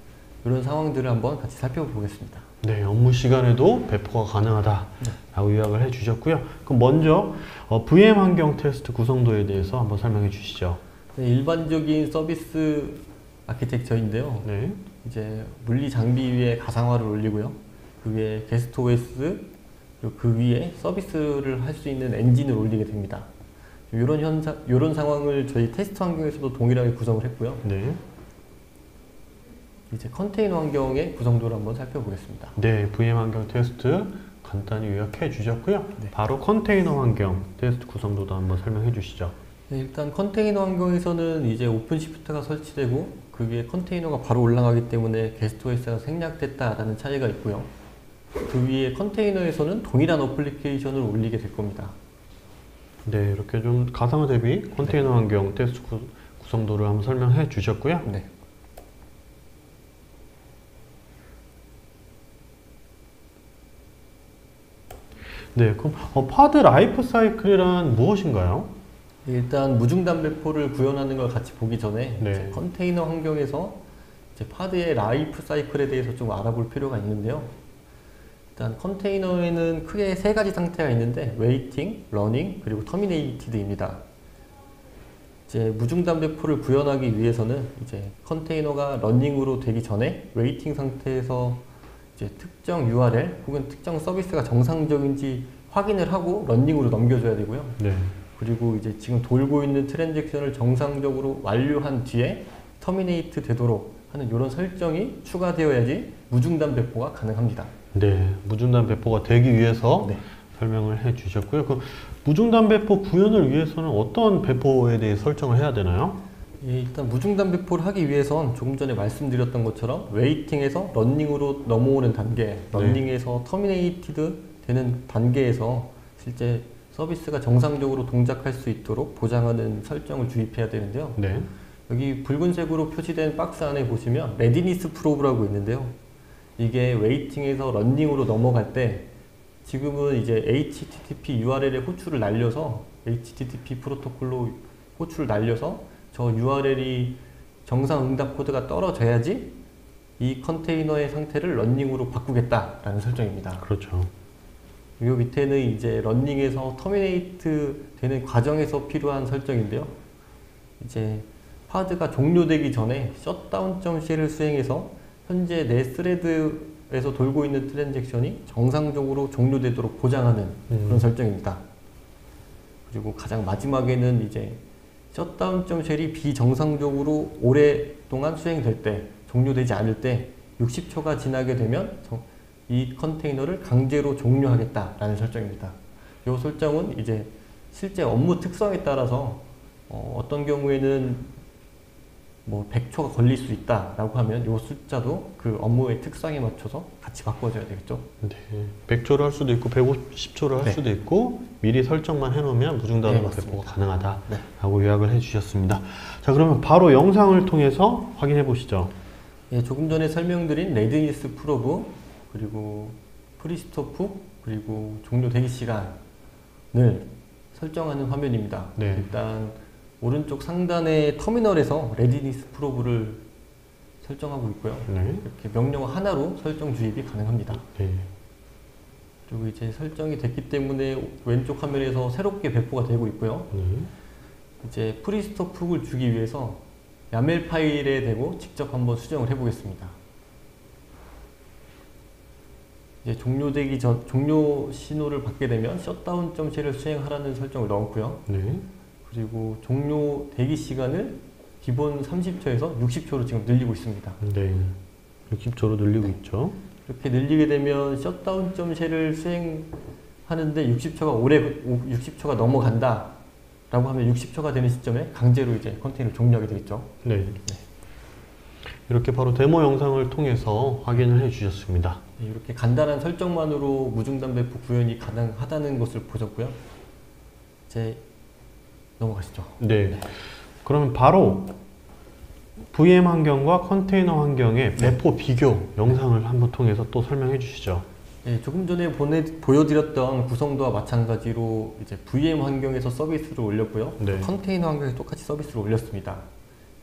이런 상황들을 한번 같이 살펴보겠습니다. 네, 업무 시간에도 배포가 가능하다라고 요약을 해주셨고요. 그럼 먼저 VM 환경 테스트 구성도에 대해서 한번 설명해 주시죠. 네, 일반적인 서비스 아키텍처인데요. 네, 이제 물리 장비 위에 가상화를 올리고요. 그 위에 게스트 OS, 그리고 그 위에 서비스를 할 수 있는 엔진을 올리게 됩니다. 이런 상황을 저희 테스트 환경에서도 동일하게 구성을 했고요. 네, 이제 컨테이너 환경의 구성도를 한번 살펴보겠습니다. 네, VM 환경 테스트 간단히 요약해 주셨고요. 네. 바로 컨테이너 환경 테스트 구성도도 한번 설명해 주시죠. 네, 일단 컨테이너 환경에서는 이제 오픈시프트가 설치되고 그 위에 컨테이너가 바로 올라가기 때문에 게스트 OS가 생략됐다라는 차이가 있고요. 그 위에 컨테이너에서는 동일한 어플리케이션을 올리게 될 겁니다. 네, 이렇게 좀 가상화 대비 컨테이너 환경 테스트 구성도를 한번 설명해 주셨고요. 네. 네, 그럼 파드 라이프 사이클이란 무엇인가요? 일단 무중단 배포를 구현하는 걸 같이 보기 전에 네. 이제 컨테이너 환경에서 이제 파드의 라이프 사이클에 대해서 좀 알아볼 필요가 있는데요. 일단 컨테이너에는 크게 세 가지 상태가 있는데 웨이팅, 러닝, 그리고 터미네이티드입니다. 이제 무중단 배포를 구현하기 위해서는 이제 컨테이너가 러닝으로 되기 전에 웨이팅 상태에서 이제 특정 URL 혹은 특정 서비스가 정상적인지 확인을 하고 러닝으로 넘겨줘야 되고요. 네, 그리고 이제 지금 돌고 있는 트랜잭션을 정상적으로 완료한 뒤에 터미네이트 되도록 하는 이런 설정이 추가되어야지 무중단 배포가 가능합니다. 네, 무중단 배포가 되기 위해서 네. 설명을 해 주셨고요. 그 무중단 배포 구현을 위해서는 어떤 배포에 대해 설정을 해야 되나요? 예, 일단 무중단 배포를 하기 위해선 조금 전에 말씀드렸던 것처럼 웨이팅에서 러닝으로 넘어오는 단계, 러닝에서 터미네이티드 되는 단계에서 실제 서비스가 정상적으로 동작할 수 있도록 보장하는 설정을 주입해야 되는데요. 네, 여기 붉은색으로 표시된 박스 안에 보시면 레디니스 프로브라고 있는데요. 이게 웨이팅에서 러닝으로 넘어갈 때 지금은 이제 HTTP URL에 호출을 날려서 HTTP 프로토콜로 호출을 날려서 저 URL이 정상 응답 코드가 떨어져야지 이 컨테이너의 상태를 러닝으로 바꾸겠다라는 설정입니다. 그렇죠. 이 밑에는 이제 러닝에서 터미네이트 되는 과정에서 필요한 설정인데요. 이제 하드가 종료되기 전에 셧다운.c를 수행해서 현재 내 스레드에서 돌고 있는 트랜잭션이 정상적으로 종료되도록 보장하는 그런 설정입니다. 그리고 가장 마지막에는 이제 셧다운.쉘이 비정상적으로 오랫동안 수행될 때, 종료되지 않을 때 60초가 지나게 되면 이 컨테이너를 강제로 종료하겠다라는 설정입니다. 이 설정은 이제 실제 업무 특성에 따라서 어떤 경우에는 뭐 100초가 걸릴 수 있다라고 하면 이 숫자도 그 업무의 특성에 맞춰서 같이 바꿔줘야 되겠죠. 네, 100초를 할 수도 있고 150초를 할 네. 수도 있고 미리 설정만 해놓으면 무중단으로 네, 맞습니다. 배포가 가능하다라고 네. 요약을 해주셨습니다. 자, 그러면 바로 영상을 통해서 확인해 보시죠. 예, 조금 전에 설명드린 레디니스 프로브, 그리고 프리스토프, 그리고 종료 대기 시간을 설정하는 화면입니다. 네. 일단 오른쪽 상단의 터미널에서 레디니스 프로브를 설정하고 있고요. 네. 이렇게 명령 하나로 설정 주입이 가능합니다. 네. 그리고 이제 설정이 됐기 때문에 왼쪽 화면에서 새롭게 배포가 되고 있고요. 네. 이제 프리스토프를 주기 위해서 야멜 파일에 대고 직접 한번 수정을 해보겠습니다. 이제 종료되기 전, 종료 신호를 받게 되면 셧다운.쉘을 수행하라는 설정을 넣었고요. 네. 그리고 종료 대기 시간을 기본 30초에서 60초로 지금 늘리고 있습니다. 네. 60초로 늘리고 있죠. 이렇게 늘리게 되면 셧다운.쉘을 수행하는데 60초가 넘어간다 라고 하면 60초가 되는 시점에 강제로 이제 컨테이너를 종료하게 되겠죠. 네. 이렇게 바로 데모 영상을 통해서 확인을 해 주셨습니다. 네, 이렇게 간단한 설정만으로 무중단 배포 구현이 가능하다는 것을 보셨고요. 이제 넘어가시죠. 네. 그러면 바로 VM 환경과 컨테이너 환경의 배포 비교 영상을 한번 통해서 또 설명해 주시죠. 네, 조금 전에 보여드렸던 구성도와 마찬가지로 이제 VM 환경에서 서비스를 올렸고요. 네. 컨테이너 환경에서 똑같이 서비스를 올렸습니다.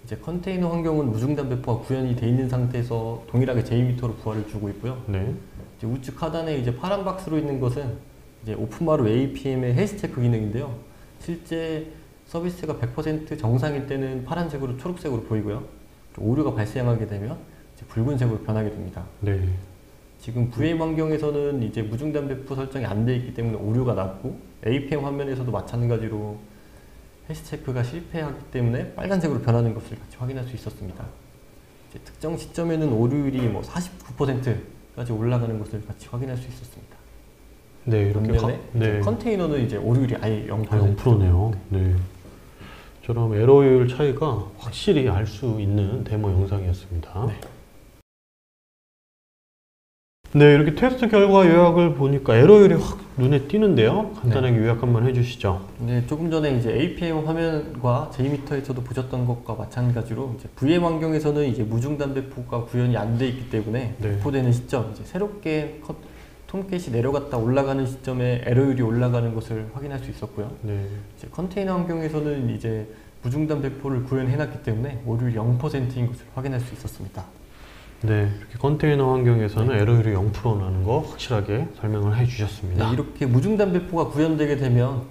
이제 컨테이너 환경은 무중단 배포가 구현이 되어 있는 상태에서 동일하게 JMeter로 부하를 주고 있고요. 네. 이제 우측 하단에 이제 파란 박스로 있는 것은 이제 오픈마루 APM의 헬스 체크 기능인데요. 실제 서비스가 100% 정상일 때는 파란색으로 초록색으로 보이고요. 오류가 발생하게 되면 이제 붉은색으로 변하게 됩니다. 네. 지금 VM 환경에서는 이제 무중단 배포 설정이 안 되어 있기 때문에 오류가 났고, APM 화면에서도 마찬가지로 헬스 체크가 실패하기 때문에 빨간색으로 변하는 것을 같이 확인할 수 있었습니다. 이제 특정 시점에는 오류율이 뭐 49%까지 올라가는 것을 같이 확인할 수 있었습니다. 네, 이렇게 반면에 네. 컨테이너는 이제 오류율이 아예 0%. 0%네요. 네. 저런 에러율 차이가 확실히 알 수 있는 데모 영상이었습니다. 네. 네, 이렇게 테스트 결과 요약을 보니까 에러율이 확 눈에 띄는데요. 간단하게 요약 한번 해주시죠. 네, 조금 전에 이제 APM 화면과 JMeter에서도 보셨던 것과 마찬가지로 이제 VM 환경에서는 이제 무중단 배포가 구현이 안 돼 있기 때문에 네. 배포되는 시점, 이제 새롭게 톰캣이 내려갔다 올라가는 시점에 에러율이 올라가는 것을 확인할 수 있었고요. 네. 이제 컨테이너 환경에서는 이제 무중단 배포를 구현해놨기 때문에 오류율 0%인 것을 확인할 수 있었습니다. 네, 이렇게 컨테이너 환경에서는 에러율이 0%라는 거 확실하게 설명을 해주셨습니다. 네, 이렇게 무중단 배포가 구현되게 되면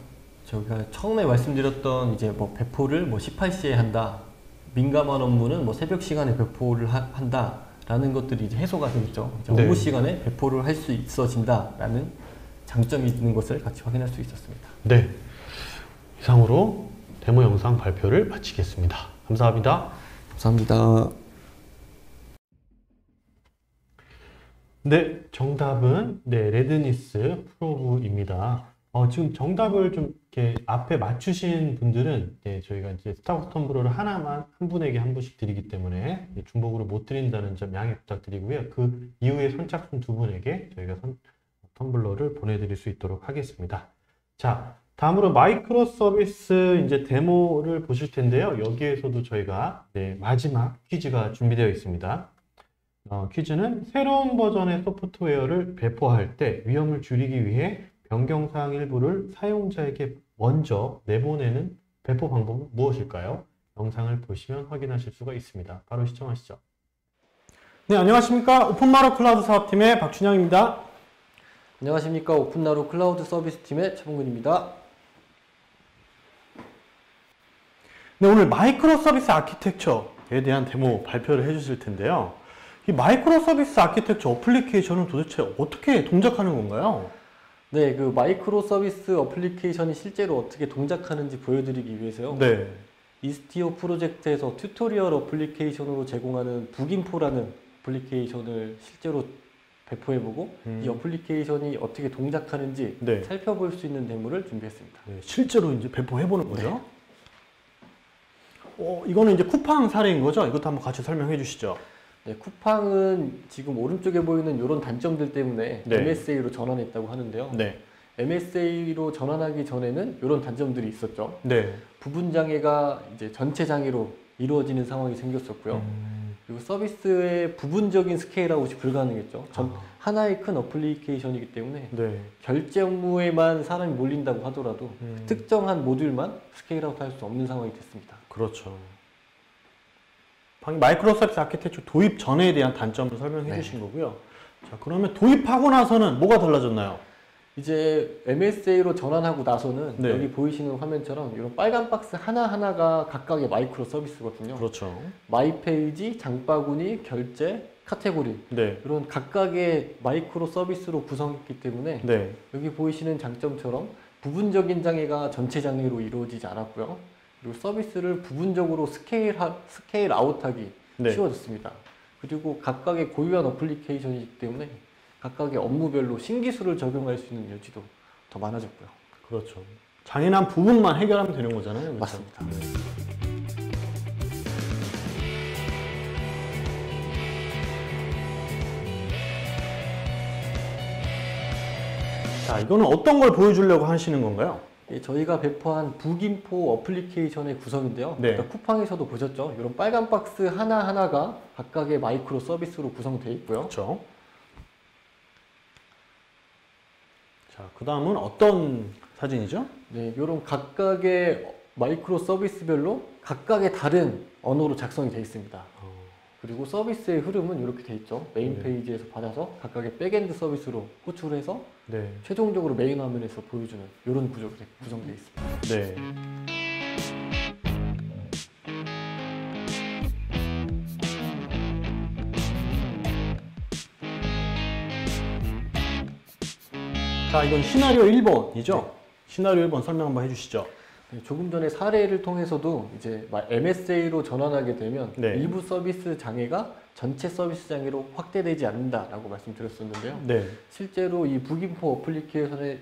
저희가 처음에 말씀드렸던 이제 뭐 배포를 뭐 18시에 한다, 민감한 업무는 뭐 새벽 시간에 배포를 한다라는 것들이 이제 해소가 되겠죠. 이제 네. 업무 시간에 배포를 할 수 있어진다라는 장점이 있는 것을 같이 확인할 수 있었습니다. 네, 이상으로 데모 영상 발표를 마치겠습니다. 감사합니다. 감사합니다. 네, 정답은 레드니스 프로브입니다. 지금 정답을 좀 이렇게 앞에 맞추신 분들은 저희가 이제 스타벅스 텀블러를 하나만 한 분에게 한 분씩 드리기 때문에 중복으로 못 드린다는 점 양해 부탁드리고요. 그 이후에 선착순 두 분에게 저희가 텀블러를 보내드릴 수 있도록 하겠습니다. 자, 다음으로 마이크로 서비스 이제 데모를 보실 텐데요. 여기에서도 저희가 마지막 퀴즈가 준비되어 있습니다. 퀴즈는 새로운 버전의 소프트웨어를 배포할 때 위험을 줄이기 위해 변경사항 일부를 사용자에게 먼저 내보내는 배포 방법은 무엇일까요? 영상을 보시면 확인하실 수가 있습니다. 바로 시청하시죠. 네, 안녕하십니까. 오픈마루 클라우드 사업팀의 박준영입니다. 안녕하십니까. 오픈나루 클라우드 서비스 팀의 최봉근입니다. 네, 오늘 마이크로 서비스 아키텍처에 대한 데모 발표를 해주실 텐데요. 이 마이크로 서비스 아키텍처 어플리케이션은 도대체 어떻게 동작하는 건가요? 네, 그 마이크로 서비스 어플리케이션이 실제로 어떻게 동작하는지 보여드리기 위해서요. 네. 이스티오 프로젝트에서 튜토리얼 어플리케이션으로 제공하는 북인포라는 어플리케이션을 실제로 배포해보고 이 어플리케이션이 어떻게 동작하는지 네. 살펴볼 수 있는 데모를 준비했습니다. 네, 실제로 이제 배포해보는 거죠. 이거는 이제 쿠팡 사례인 거죠? 이것도 한번 같이 설명해 주시죠. 네, 쿠팡은 지금 오른쪽에 보이는 이런 단점들 때문에 네. MSA로 전환했다고 하는데요. 네. MSA로 전환하기 전에는 이런 단점들이 있었죠. 네. 부분 장애가 이제 전체 장애로 이루어지는 상황이 생겼었고요. 그리고 서비스의 부분적인 스케일아웃이 불가능했죠. 하나의 큰 어플리케이션이기 때문에 네. 결제 업무에만 사람이 몰린다고 하더라도 특정한 모듈만 스케일아웃 할 수 없는 상황이 됐습니다. 그렇죠. 방금 마이크로 서비스 아키텍처 도입 전에 대한 단점을 설명해 주신 거고요. 자, 그러면 도입하고 나서는 뭐가 달라졌나요? 이제 MSA로 전환하고 나서는 네. 여기 보이시는 화면처럼 이런 빨간 박스 하나하나가 각각의 마이크로 서비스거든요. 그렇죠. 마이 페이지, 장바구니, 결제, 카테고리 네. 이런 각각의 마이크로 서비스로 구성했기 때문에 네. 여기 보이시는 장점처럼 부분적인 장애가 전체 장애로 이루어지지 않았고요. 그리고 서비스를 부분적으로 스케일 아웃하기 네. 쉬워졌습니다. 그리고 각각의 고유한 어플리케이션이기 때문에 각각의 업무별로 신기술을 적용할 수 있는 여지도 더 많아졌고요. 그렇죠. 장애난 부분만 해결하면 되는 거잖아요. 그렇죠? 맞습니다. 자, 이거는 어떤 걸 보여주려고 하시는 건가요? 예, 저희가 배포한 북인포 어플리케이션의 구성인데요. 네. 그러니까 쿠팡에서도 보셨죠? 이런 빨간 박스 하나하나가 각각의 마이크로 서비스로 구성되어 있고요. 그렇죠. 자, 그 다음은 어떤 사진이죠? 네, 이런 각각의 마이크로 서비스별로 각각의 다른 언어로 작성이 되어 있습니다. 그리고 서비스의 흐름은 이렇게 되어 있죠. 메인 네. 페이지에서 받아서 각각의 백엔드 서비스로 호출해서 네. 최종적으로 메인 화면에서 보여주는 이런 구조로 구성되어 있습니다. 네. 자, 이건 시나리오 1번이죠? 시나리오 1번 설명 한번 해주시죠. 네, 조금 전에 사례를 통해서도 이제 MSA로 전환하게 되면 네. 일부 서비스 장애가 전체 서비스 장애로 확대되지 않는다라고 말씀드렸었는데요. 네. 실제로 이 북인포 어플리케이션의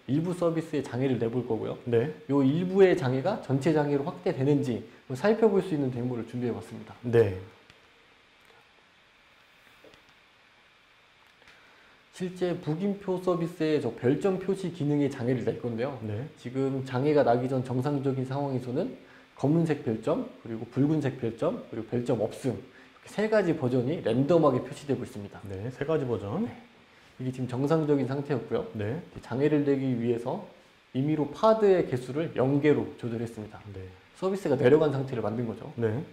일부 서비스의 장애를 내볼 거고요. 네. 이 일부의 장애가 전체 장애로 확대되는지 살펴볼 수 있는 데모를 준비해 봤습니다. 네. 실제 북인표 서비스의 저 별점 표시 기능에 장애를 낼 건데요. 네. 지금 장애가 나기 전 정상적인 상황에서는 검은색 별점, 그리고 붉은색 별점, 그리고 별점 없음 이렇게 세 가지 버전이 랜덤하게 표시되고 있습니다. 네. 세 가지 버전. 이게 지금 정상적인 상태였고요. 네. 장애를 내기 위해서 임의로 파드의 개수를 0개로 조절했습니다. 네. 서비스가 내려간 상태를 만든 거죠. 네.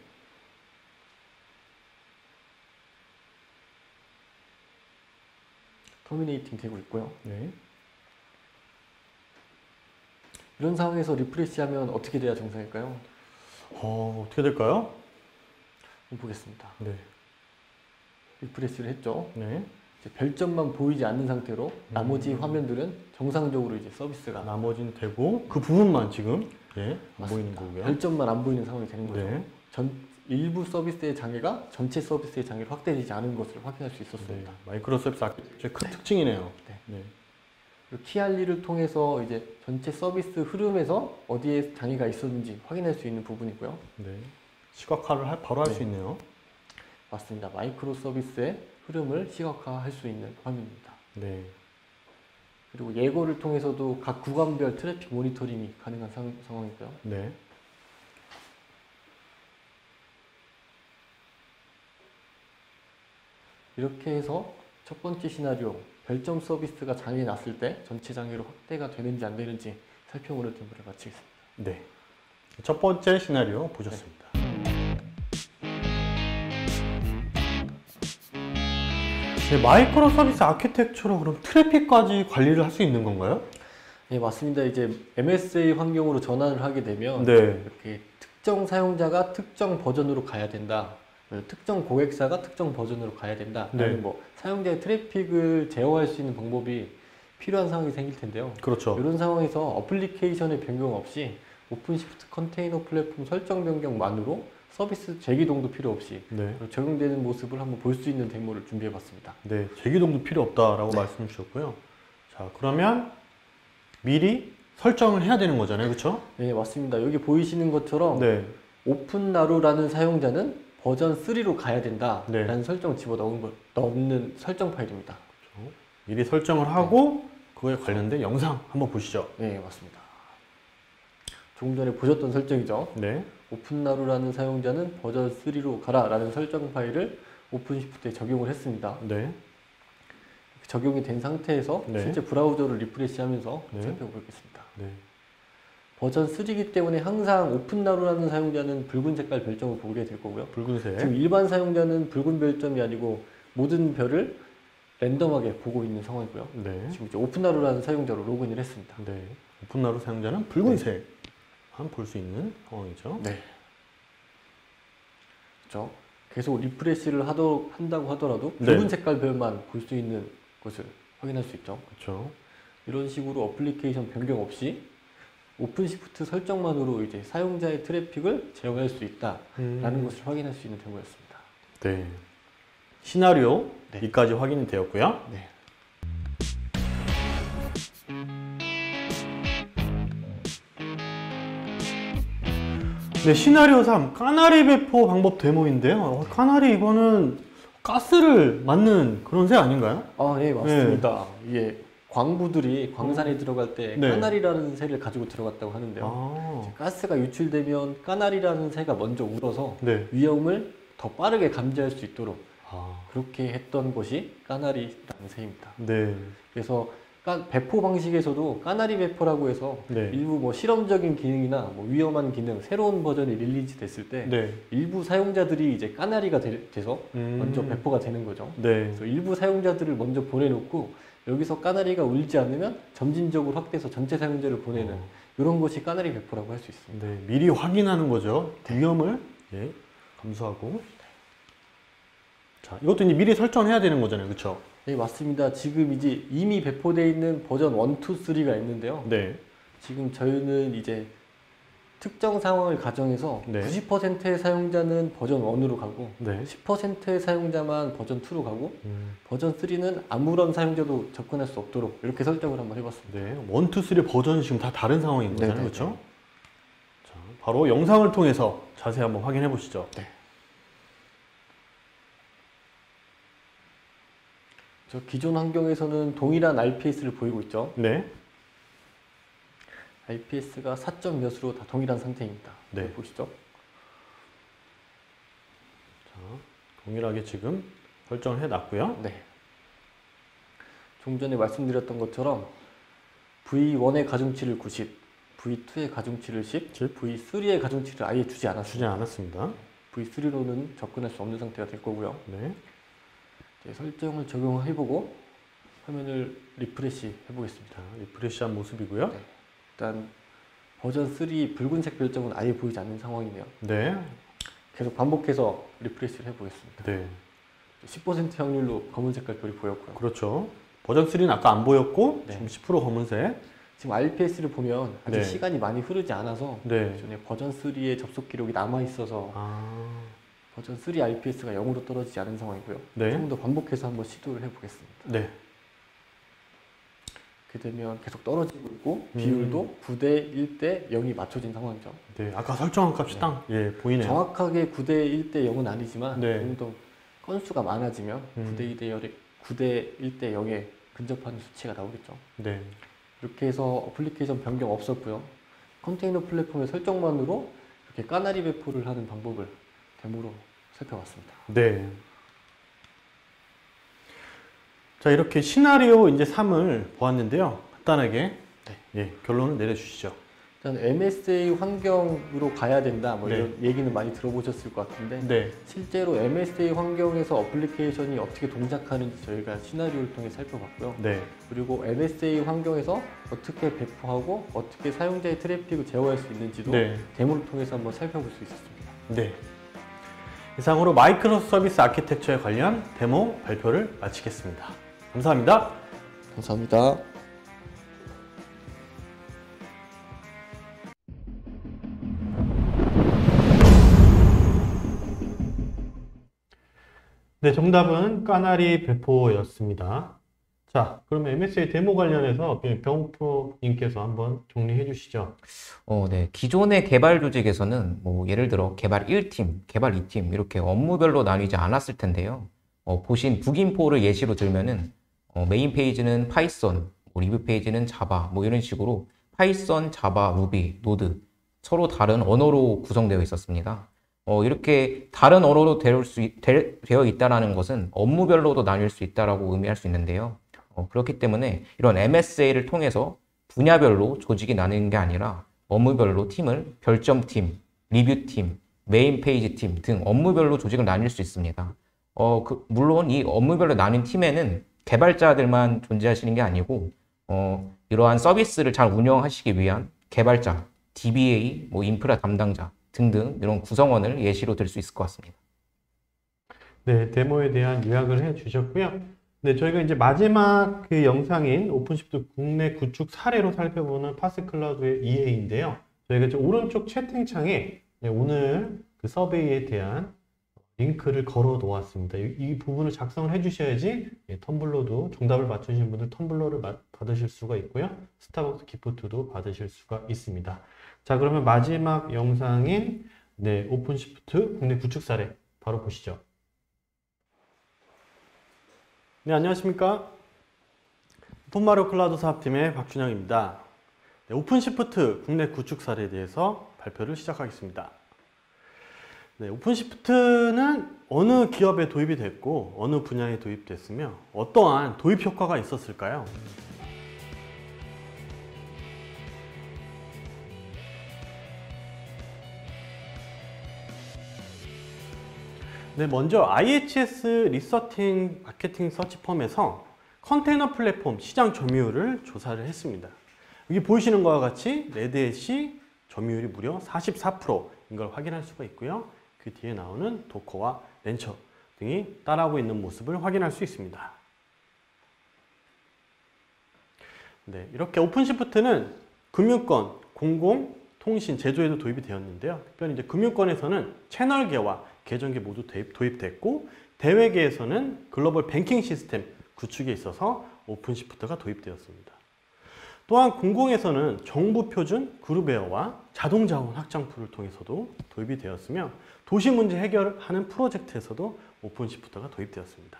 터미네이팅 되고 있고요. 네. 이런 상황에서 리프레시하면 어떻게 돼야 정상일까요? 어떻게 될까요? 한번 보겠습니다. 네. 리프레시를 했죠. 네. 이제 별점만 보이지 않는 상태로 나머지 화면들은 정상적으로 이제 서비스가 나머지는 되고 그 부분만 지금 예, 안 보이는 맞습니다. 거고요. 별점만 안 보이는 상황이 되는 거죠. 네. 일부 서비스의 장애가 전체 서비스의 장애로 확대되지 않은 것을 확인할 수 있었습니다. 네. 마이크로 서비스 아키텍처의 큰 특징이네요. 네. 네. 그리고 키알리를 통해서 이제 전체 서비스 흐름에서 어디에 장애가 있었는지 확인할 수 있는 부분이고요. 네. 시각화를 바로 할 수 네. 있네요. 맞습니다. 마이크로 서비스의 흐름을 시각화할 수 있는 화면입니다. 네. 그리고 예고를 통해서도 각 구간별 트래픽 모니터링이 가능한 상황이고요. 네. 이렇게 해서 첫 번째 시나리오 별점 서비스가 장애 났을 때 전체 장애로 확대가 되는지 안 되는지 살펴보는 데모를 마치겠습니다. 네. 첫 번째 시나리오 보셨습니다. 네, 마이크로 서비스 아키텍처로 그럼 트래픽까지 관리를 할 수 있는 건가요? 네, 맞습니다. 이제 MSA 환경으로 전환을 하게 되면 네. 이렇게 특정 사용자가 특정 버전으로 가야 된다. 특정 고객사가 특정 버전으로 가야 된다. 네. 라는 뭐 사용자의 트래픽을 제어할 수 있는 방법이 필요한 상황이 생길 텐데요. 그렇죠. 이런 상황에서 어플리케이션의 변경 없이 오픈시프트 컨테이너 플랫폼 설정 변경만으로 서비스 재기동도 필요 없이 네. 적용되는 모습을 한번 볼 수 있는 데모를 준비해 봤습니다. 네. 재기동도 필요 없다라고 말씀 주셨고요. 자, 그러면 미리 설정을 해야 되는 거잖아요. 그렇죠? 네, 맞습니다. 여기 보이시는 것처럼 네. 오픈나루라는 사용자는 버전 3로 가야 된다라는 네. 설정을 집어넣는 설정 파일입니다. 미리 설정을 하고 그거에 관련된 영상 한번 보시죠. 네, 맞습니다. 조금 전에 보셨던 설정이죠. 네. 오픈나루라는 사용자는 버전 3로 가라라는 설정 파일을 오픈시프트에 적용을 했습니다. 네. 적용이 된 상태에서 네. 실제 브라우저를 리프레시하면서 네. 살펴보겠습니다. 네. 버전 3이기 때문에 항상 오픈나루라는 사용자는 붉은 색깔 별점을 보게 될 거고요. 붉은색. 지금 일반 사용자는 붉은 별점이 아니고 모든 별을 랜덤하게 보고 있는 상황이고요. 네. 지금 이제 오픈나루라는 사용자로 로그인을 했습니다. 네. 오픈나루 사용자는 붉은색만 볼 수 있는 상황이죠. 네. 그렇죠. 계속 리프레시를 한다고 하더라도 네. 붉은 색깔 별만 볼 수 있는 것을 확인할 수 있죠. 그렇죠. 이런 식으로 어플리케이션 변경 없이 오픈시프트 설정만으로 이제 사용자의 트래픽을 제어할 수 있다라는 것을 확인할 수 있는 데모였습니다. 네. 시나리오 네. 이까지 확인이 되었고요. 네. 네, 시나리오 3 까나리 배포 방법 데모인데요. 까나리 이거는 가스를 맞는 그런 새 아닌가요? 아, 네, 맞습니다. 이게 광부들이 광산에 들어갈 때 네. 까나리라는 새를 가지고 들어갔다고 하는데요. 아, 가스가 유출되면 까나리라는 새가 먼저 울어서 네. 위험을 더 빠르게 감지할 수 있도록 아, 그렇게 했던 것이 까나리라는 새입니다. 네. 그래서 배포 방식에서도 까나리 배포라고 해서 네. 일부 뭐 실험적인 기능이나 뭐 위험한 기능, 새로운 버전이 릴리즈 됐을 때 네. 일부 사용자들이 이제 까나리가 돼서 먼저 배포가 되는 거죠. 네. 그래서 일부 사용자들을 먼저 보내놓고 여기서 까나리가 울지 않으면 점진적으로 확대해서 전체 사용자를 보내는 이런 것이 까나리 배포라고 할 수 있습니다. 네. 미리 확인하는 거죠. 위험을 예, 감수하고. 자, 이것도 이제 미리 설정해야 되는 거잖아요. 그렇죠? 네, 맞습니다. 지금 이제 이미 배포되어 있는 버전 1, 2, 3가 있는데요. 네. 지금 저희는 이제 특정 상황을 가정해서 네. 90%의 사용자는 버전 1으로 가고 네. 10%의 사용자만 버전 2로 가고 버전 3는 아무런 사용자도 접근할 수 없도록 이렇게 설정을 한번 해봤습니다. 네. 1, 2, 3 버전이 지금 다 다른 상황인 거잖아요. 네네네. 그렇죠? 자, 바로 영상을 통해서 자세히 한번 확인해 보시죠. 네. 저 기존 환경에서는 동일한 RPS를 보이고 있죠. 네. RPS가 4점 몇으로 다 동일한 상태입니다. 네. 여기 보시죠. 자, 동일하게 지금 설정을 해 놨고요. 네. 좀 전에 말씀드렸던 것처럼 V1의 가중치를 90, V2의 가중치를 10, V3의 가중치를 아예 주지 주지 않았습니다. 않았습니다. V3로는 접근할 수 없는 상태가 될 거고요. 네. 이제 설정을 적용해보고 화면을 리프레시 해보겠습니다. 자, 리프레시한 모습이고요. 네. 일단 버전 3 붉은색 별점은 아예 보이지 않는 상황이네요. 네. 계속 반복해서 리프레시를 해보겠습니다. 네. 10% 확률로 검은 색깔 별이 보였고요. 그렇죠. 버전 3는 아까 안 보였고 네. 지금 10% 검은색. 지금 RPS를 보면 아직 네. 시간이 많이 흐르지 않아서 네. 기존에 버전 3의 접속 기록이 남아 있어서 아. 버전 3 RPS가 0으로 떨어지지 않은 상황이고요. 네. 조금 더 반복해서 한번 시도를 해보겠습니다. 네. 이렇게 되면 계속 떨어지고 있고 비율도 9대 1대 0이 맞춰진 상황이죠. 네. 아까 설정한 값이 네. 딱 예, 보이네요. 정확하게 9대 1대 0은 아니지만 네. 조금 더 건수가 많아지면 9대 1대 0에 근접하는 수치가 나오겠죠. 네. 이렇게 해서 어플리케이션 변경 없었고요. 컨테이너 플랫폼의 설정만으로 이렇게 까나리 배포를 하는 방법을 데모로 살펴봤습니다. 네. 자, 이렇게 시나리오 이제 3을 보았는데요. 간단하게 네. 예, 결론을 내려주시죠. 일단 MSA 환경으로 가야 된다 뭐 네. 이런 얘기는 많이 들어보셨을 것 같은데 네. 실제로 MSA 환경에서 어플리케이션이 어떻게 동작하는지 저희가 시나리오를 통해 살펴봤고요. 네. 그리고 MSA 환경에서 어떻게 배포하고 어떻게 사용자의 트래픽을 제어할 수 있는지도 네. 데모를 통해서 한번 살펴볼 수 있었습니다. 네. 이상으로 마이크로 서비스 아키텍처에 관련 데모 발표를 마치겠습니다. 감사합니다. 감사합니다. 네, 정답은 까나리 배포였습니다. 자, 그러면 MSA 데모 관련해서 병프로님께서 한번 정리해 주시죠. 네. 기존의 개발 조직에서는 뭐 예를 들어 개발 1팀, 개발 2팀 이렇게 업무별로 나뉘지 않았을 텐데요. 보신 북인포를 예시로 들면은 메인 페이지는 파이썬, 리뷰 페이지는 자바 뭐 이런 식으로 파이썬, 자바, 루비, 노드 서로 다른 언어로 구성되어 있었습니다. 이렇게 다른 언어로 되어 있다는 것은 업무별로도 나뉠 수 있다라고 의미할 수 있는데요. 그렇기 때문에 이런 MSA를 통해서 분야별로 조직이 나뉘는 게 아니라 업무별로 팀을 별점팀, 리뷰팀, 메인 페이지 팀 등 업무별로 조직을 나뉠 수 있습니다. 물론 이 업무별로 나뉜 팀에는 개발자들만 존재하시는 게 아니고 이러한 서비스를 잘 운영하시기 위한 개발자, DBA, 뭐 인프라 담당자 등등 이런 구성원을 예시로 들 수 있을 것 같습니다. 네, 데모에 대한 요약을 해 주셨고요. 네, 저희가 이제 마지막 그 영상인 오픈시프트 국내 구축 사례로 살펴보는 파스클라우드의 EA인데요. 저희가 이제 오른쪽 채팅창에 오늘 그 서베이에 대한 링크를 걸어 놓았습니다. 이 부분을 작성을 해 주셔야지 텀블러도 정답을 맞추신 분들 텀블러를 받으실 수가 있고요. 스타벅스 기프트도 받으실 수가 있습니다. 자, 그러면 마지막 영상인 오픈시프트 국내 구축 사례 바로 보시죠. 네, 안녕하십니까. 오픈마리오 클라우드 사업팀의 박준영입니다. 네, 오픈시프트 국내 구축 사례에 대해서 발표를 시작하겠습니다. 네, 오픈시프트는 어느 기업에 도입이 됐고 어느 분야에 도입됐으며 어떠한 도입 효과가 있었을까요? 네, 먼저 IHS 리서팅 마케팅 서치 펌에서 컨테이너 플랫폼 시장 점유율을 조사를 했습니다. 여기 보이시는 것과 같이 레드햇이 점유율이 무려 44%인 걸 확인할 수가 있고요. 그 뒤에 나오는 도커와 렌처 등이 따라오고 있는 모습을 확인할 수 있습니다. 네, 이렇게 오픈시프트는 금융권, 공공, 통신, 제조에도 도입이 되었는데요. 특별히 이제 금융권에서는 채널계와 계정계 모두 도입됐고 대외계에서는 글로벌 뱅킹 시스템 구축에 있어서 오픈시프트가 도입되었습니다. 또한 공공에서는 정부 표준 그룹웨어와 자동자원 확장풀을 통해서도 도입이 되었으며 도시 문제 해결하는 프로젝트에서도 오픈시프트가 도입되었습니다.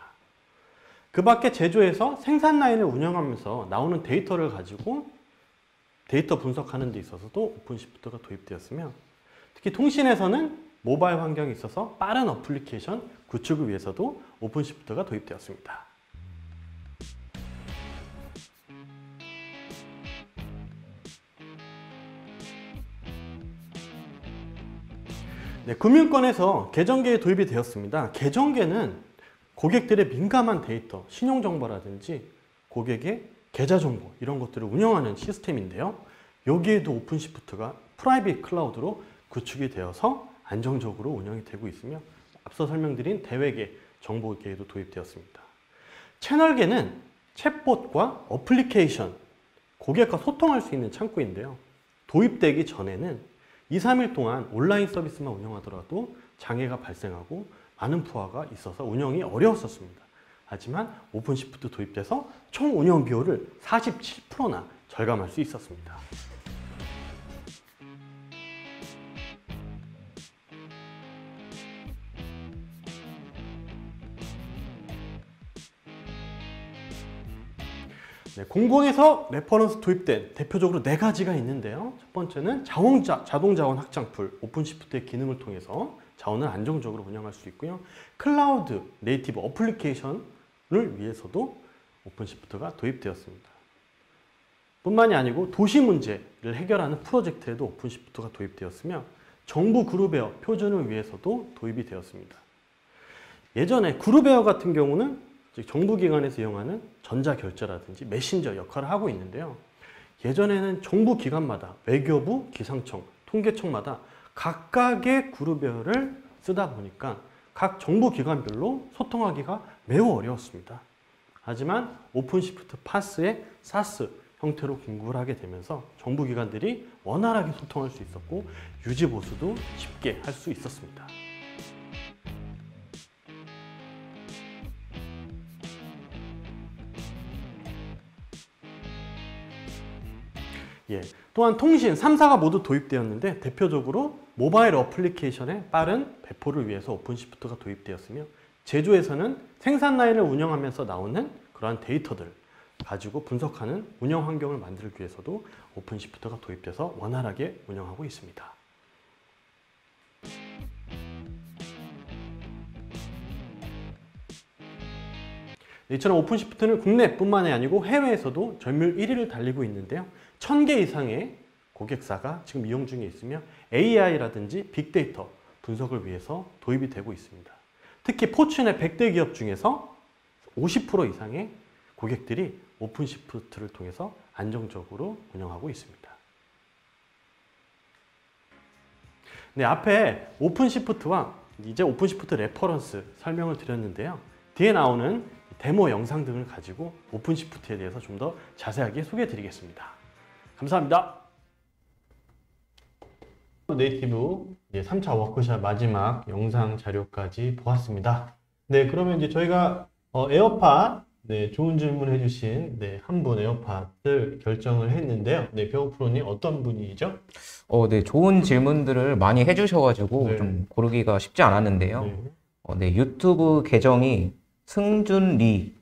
그 밖에 제조에서 생산 라인을 운영하면서 나오는 데이터를 가지고 데이터 분석하는 데 있어서도 오픈시프트가 도입되었으며 특히 통신에서는 모바일 환경에 있어서 빠른 어플리케이션 구축을 위해서도 오픈시프트가 도입되었습니다. 네, 금융권에서 계정계에 도입이 되었습니다. 계정계는 고객들의 민감한 데이터, 신용정보라든지 고객의 계좌정보 이런 것들을 운영하는 시스템인데요. 여기에도 오픈시프트가 프라이빗 클라우드로 구축이 되어서 안정적으로 운영이 되고 있으며 앞서 설명드린 대외계, 정보계에도 도입되었습니다. 채널계는 챗봇과 어플리케이션, 고객과 소통할 수 있는 창구인데요. 도입되기 전에는 2, 3일 동안 온라인 서비스만 운영하더라도 장애가 발생하고 많은 부하가 있어서 운영이 어려웠었습니다. 하지만 오픈시프트 도입돼서 총 운영 비용을 47%나 절감할 수 있었습니다. 네, 공공에서 레퍼런스 도입된 대표적으로 4가지가 있는데요. 첫 번째는 자동자원 확장풀, 오픈시프트의 기능을 통해서 자원을 안정적으로 운영할 수 있고요. 클라우드 네이티브 어플리케이션을 위해서도 오픈시프트가 도입되었습니다. 뿐만이 아니고 도시 문제를 해결하는 프로젝트에도 오픈시프트가 도입되었으며 정부 그룹웨어 표준을 위해서도 도입이 되었습니다. 예전에 그룹웨어 같은 경우는 정부기관에서 이용하는 전자결제라든지 메신저 역할을 하고 있는데요. 예전에는 정부기관마다 외교부, 기상청, 통계청마다 각각의 그룹웨어를 쓰다 보니까 각 정부기관별로 소통하기가 매우 어려웠습니다. 하지만 오픈시프트 파스의 사스 형태로 공급을 하게 되면서 정부기관들이 원활하게 소통할 수 있었고 유지보수도 쉽게 할 수 있었습니다. 또한 통신 3사가 모두 도입되었는데 대표적으로 모바일 어플리케이션의 빠른 배포를 위해서 오픈시프트가 도입되었으며 제조에서는 생산 라인을 운영하면서 나오는 그러한 데이터들을 가지고 분석하는 운영 환경을 만들기 위해서도 오픈시프트가 도입돼서 원활하게 운영하고 있습니다. 이처럼 오픈시프트는 국내뿐만이 아니고 해외에서도 점유율 1위를 달리고 있는데요. 1000개 이상의 고객사가 지금 이용 중에 있으며 AI라든지 빅데이터 분석을 위해서 도입이 되고 있습니다. 특히 포춘의 100대 기업 중에서 50% 이상의 고객들이 오픈시프트를 통해서 안정적으로 운영하고 있습니다. 네, 앞에 오픈시프트와 이제 오픈시프트 레퍼런스 설명을 드렸는데요. 뒤에 나오는 데모 영상 등을 가지고 오픈시프트에 대해서 좀 더 자세하게 소개해 드리겠습니다. 감사합니다. 네이티브 3차 워크샵 마지막 영상 자료까지 보았습니다. 네, 그러면 이제 저희가 에어팟 좋은 질문 해주신 한 분 에어팟을 결정을 했는데요. 병호 프로님 어떤 분이죠? 네, 좋은 질문들을 많이 해주셔가지고 네. 좀 고르기가 쉽지 않았는데요. 네, 유튜브 계정이 승준리라고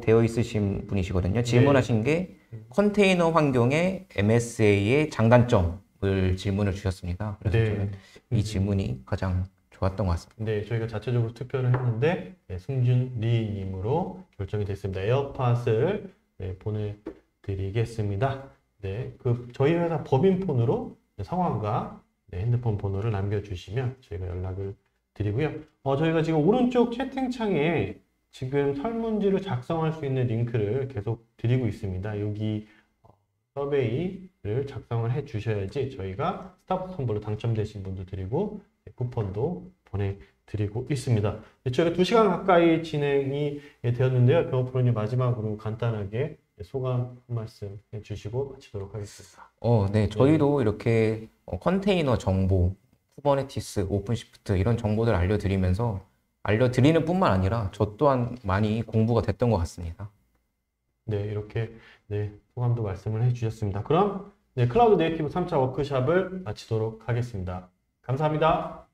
되어 있으신 분이시거든요. 질문하신 게 컨테이너 환경의 MSA의 장단점을 질문을 주셨습니다. 그래서 저는 이 질문이 가장 좋았던 것 같습니다. 네, 저희가 자체적으로 투표를 했는데 승준리님으로 결정이 됐습니다. 에어팟을 보내드리겠습니다. 저희 회사 법인폰으로 성함과 핸드폰 번호를 남겨주시면 저희가 연락을 드리고요. 저희가 지금 오른쪽 채팅창에 지금 설문지를 작성할 수 있는 링크를 계속 드리고 있습니다. 여기 서베이를 작성을 해 주셔야지 저희가 스타벅스 선물로 당첨되신 분들 드리고 쿠폰도 보내드리고 있습니다. 저희가 2시간 가까이 진행이 되었는데요. 병호 프로님 마지막으로 간단하게 소감 한 말씀 해주시고 마치도록 하겠습니다. 네, 저희도 이렇게 컨테이너 정보, 쿠버네티스, 오픈시프트 이런 정보들 알려드리는 뿐만 아니라 저 또한 많이 공부가 됐던 것 같습니다. 네, 이렇게 소감도 말씀을 해주셨습니다. 그럼 클라우드 네이티브 3차 워크샵을 마치도록 하겠습니다. 감사합니다.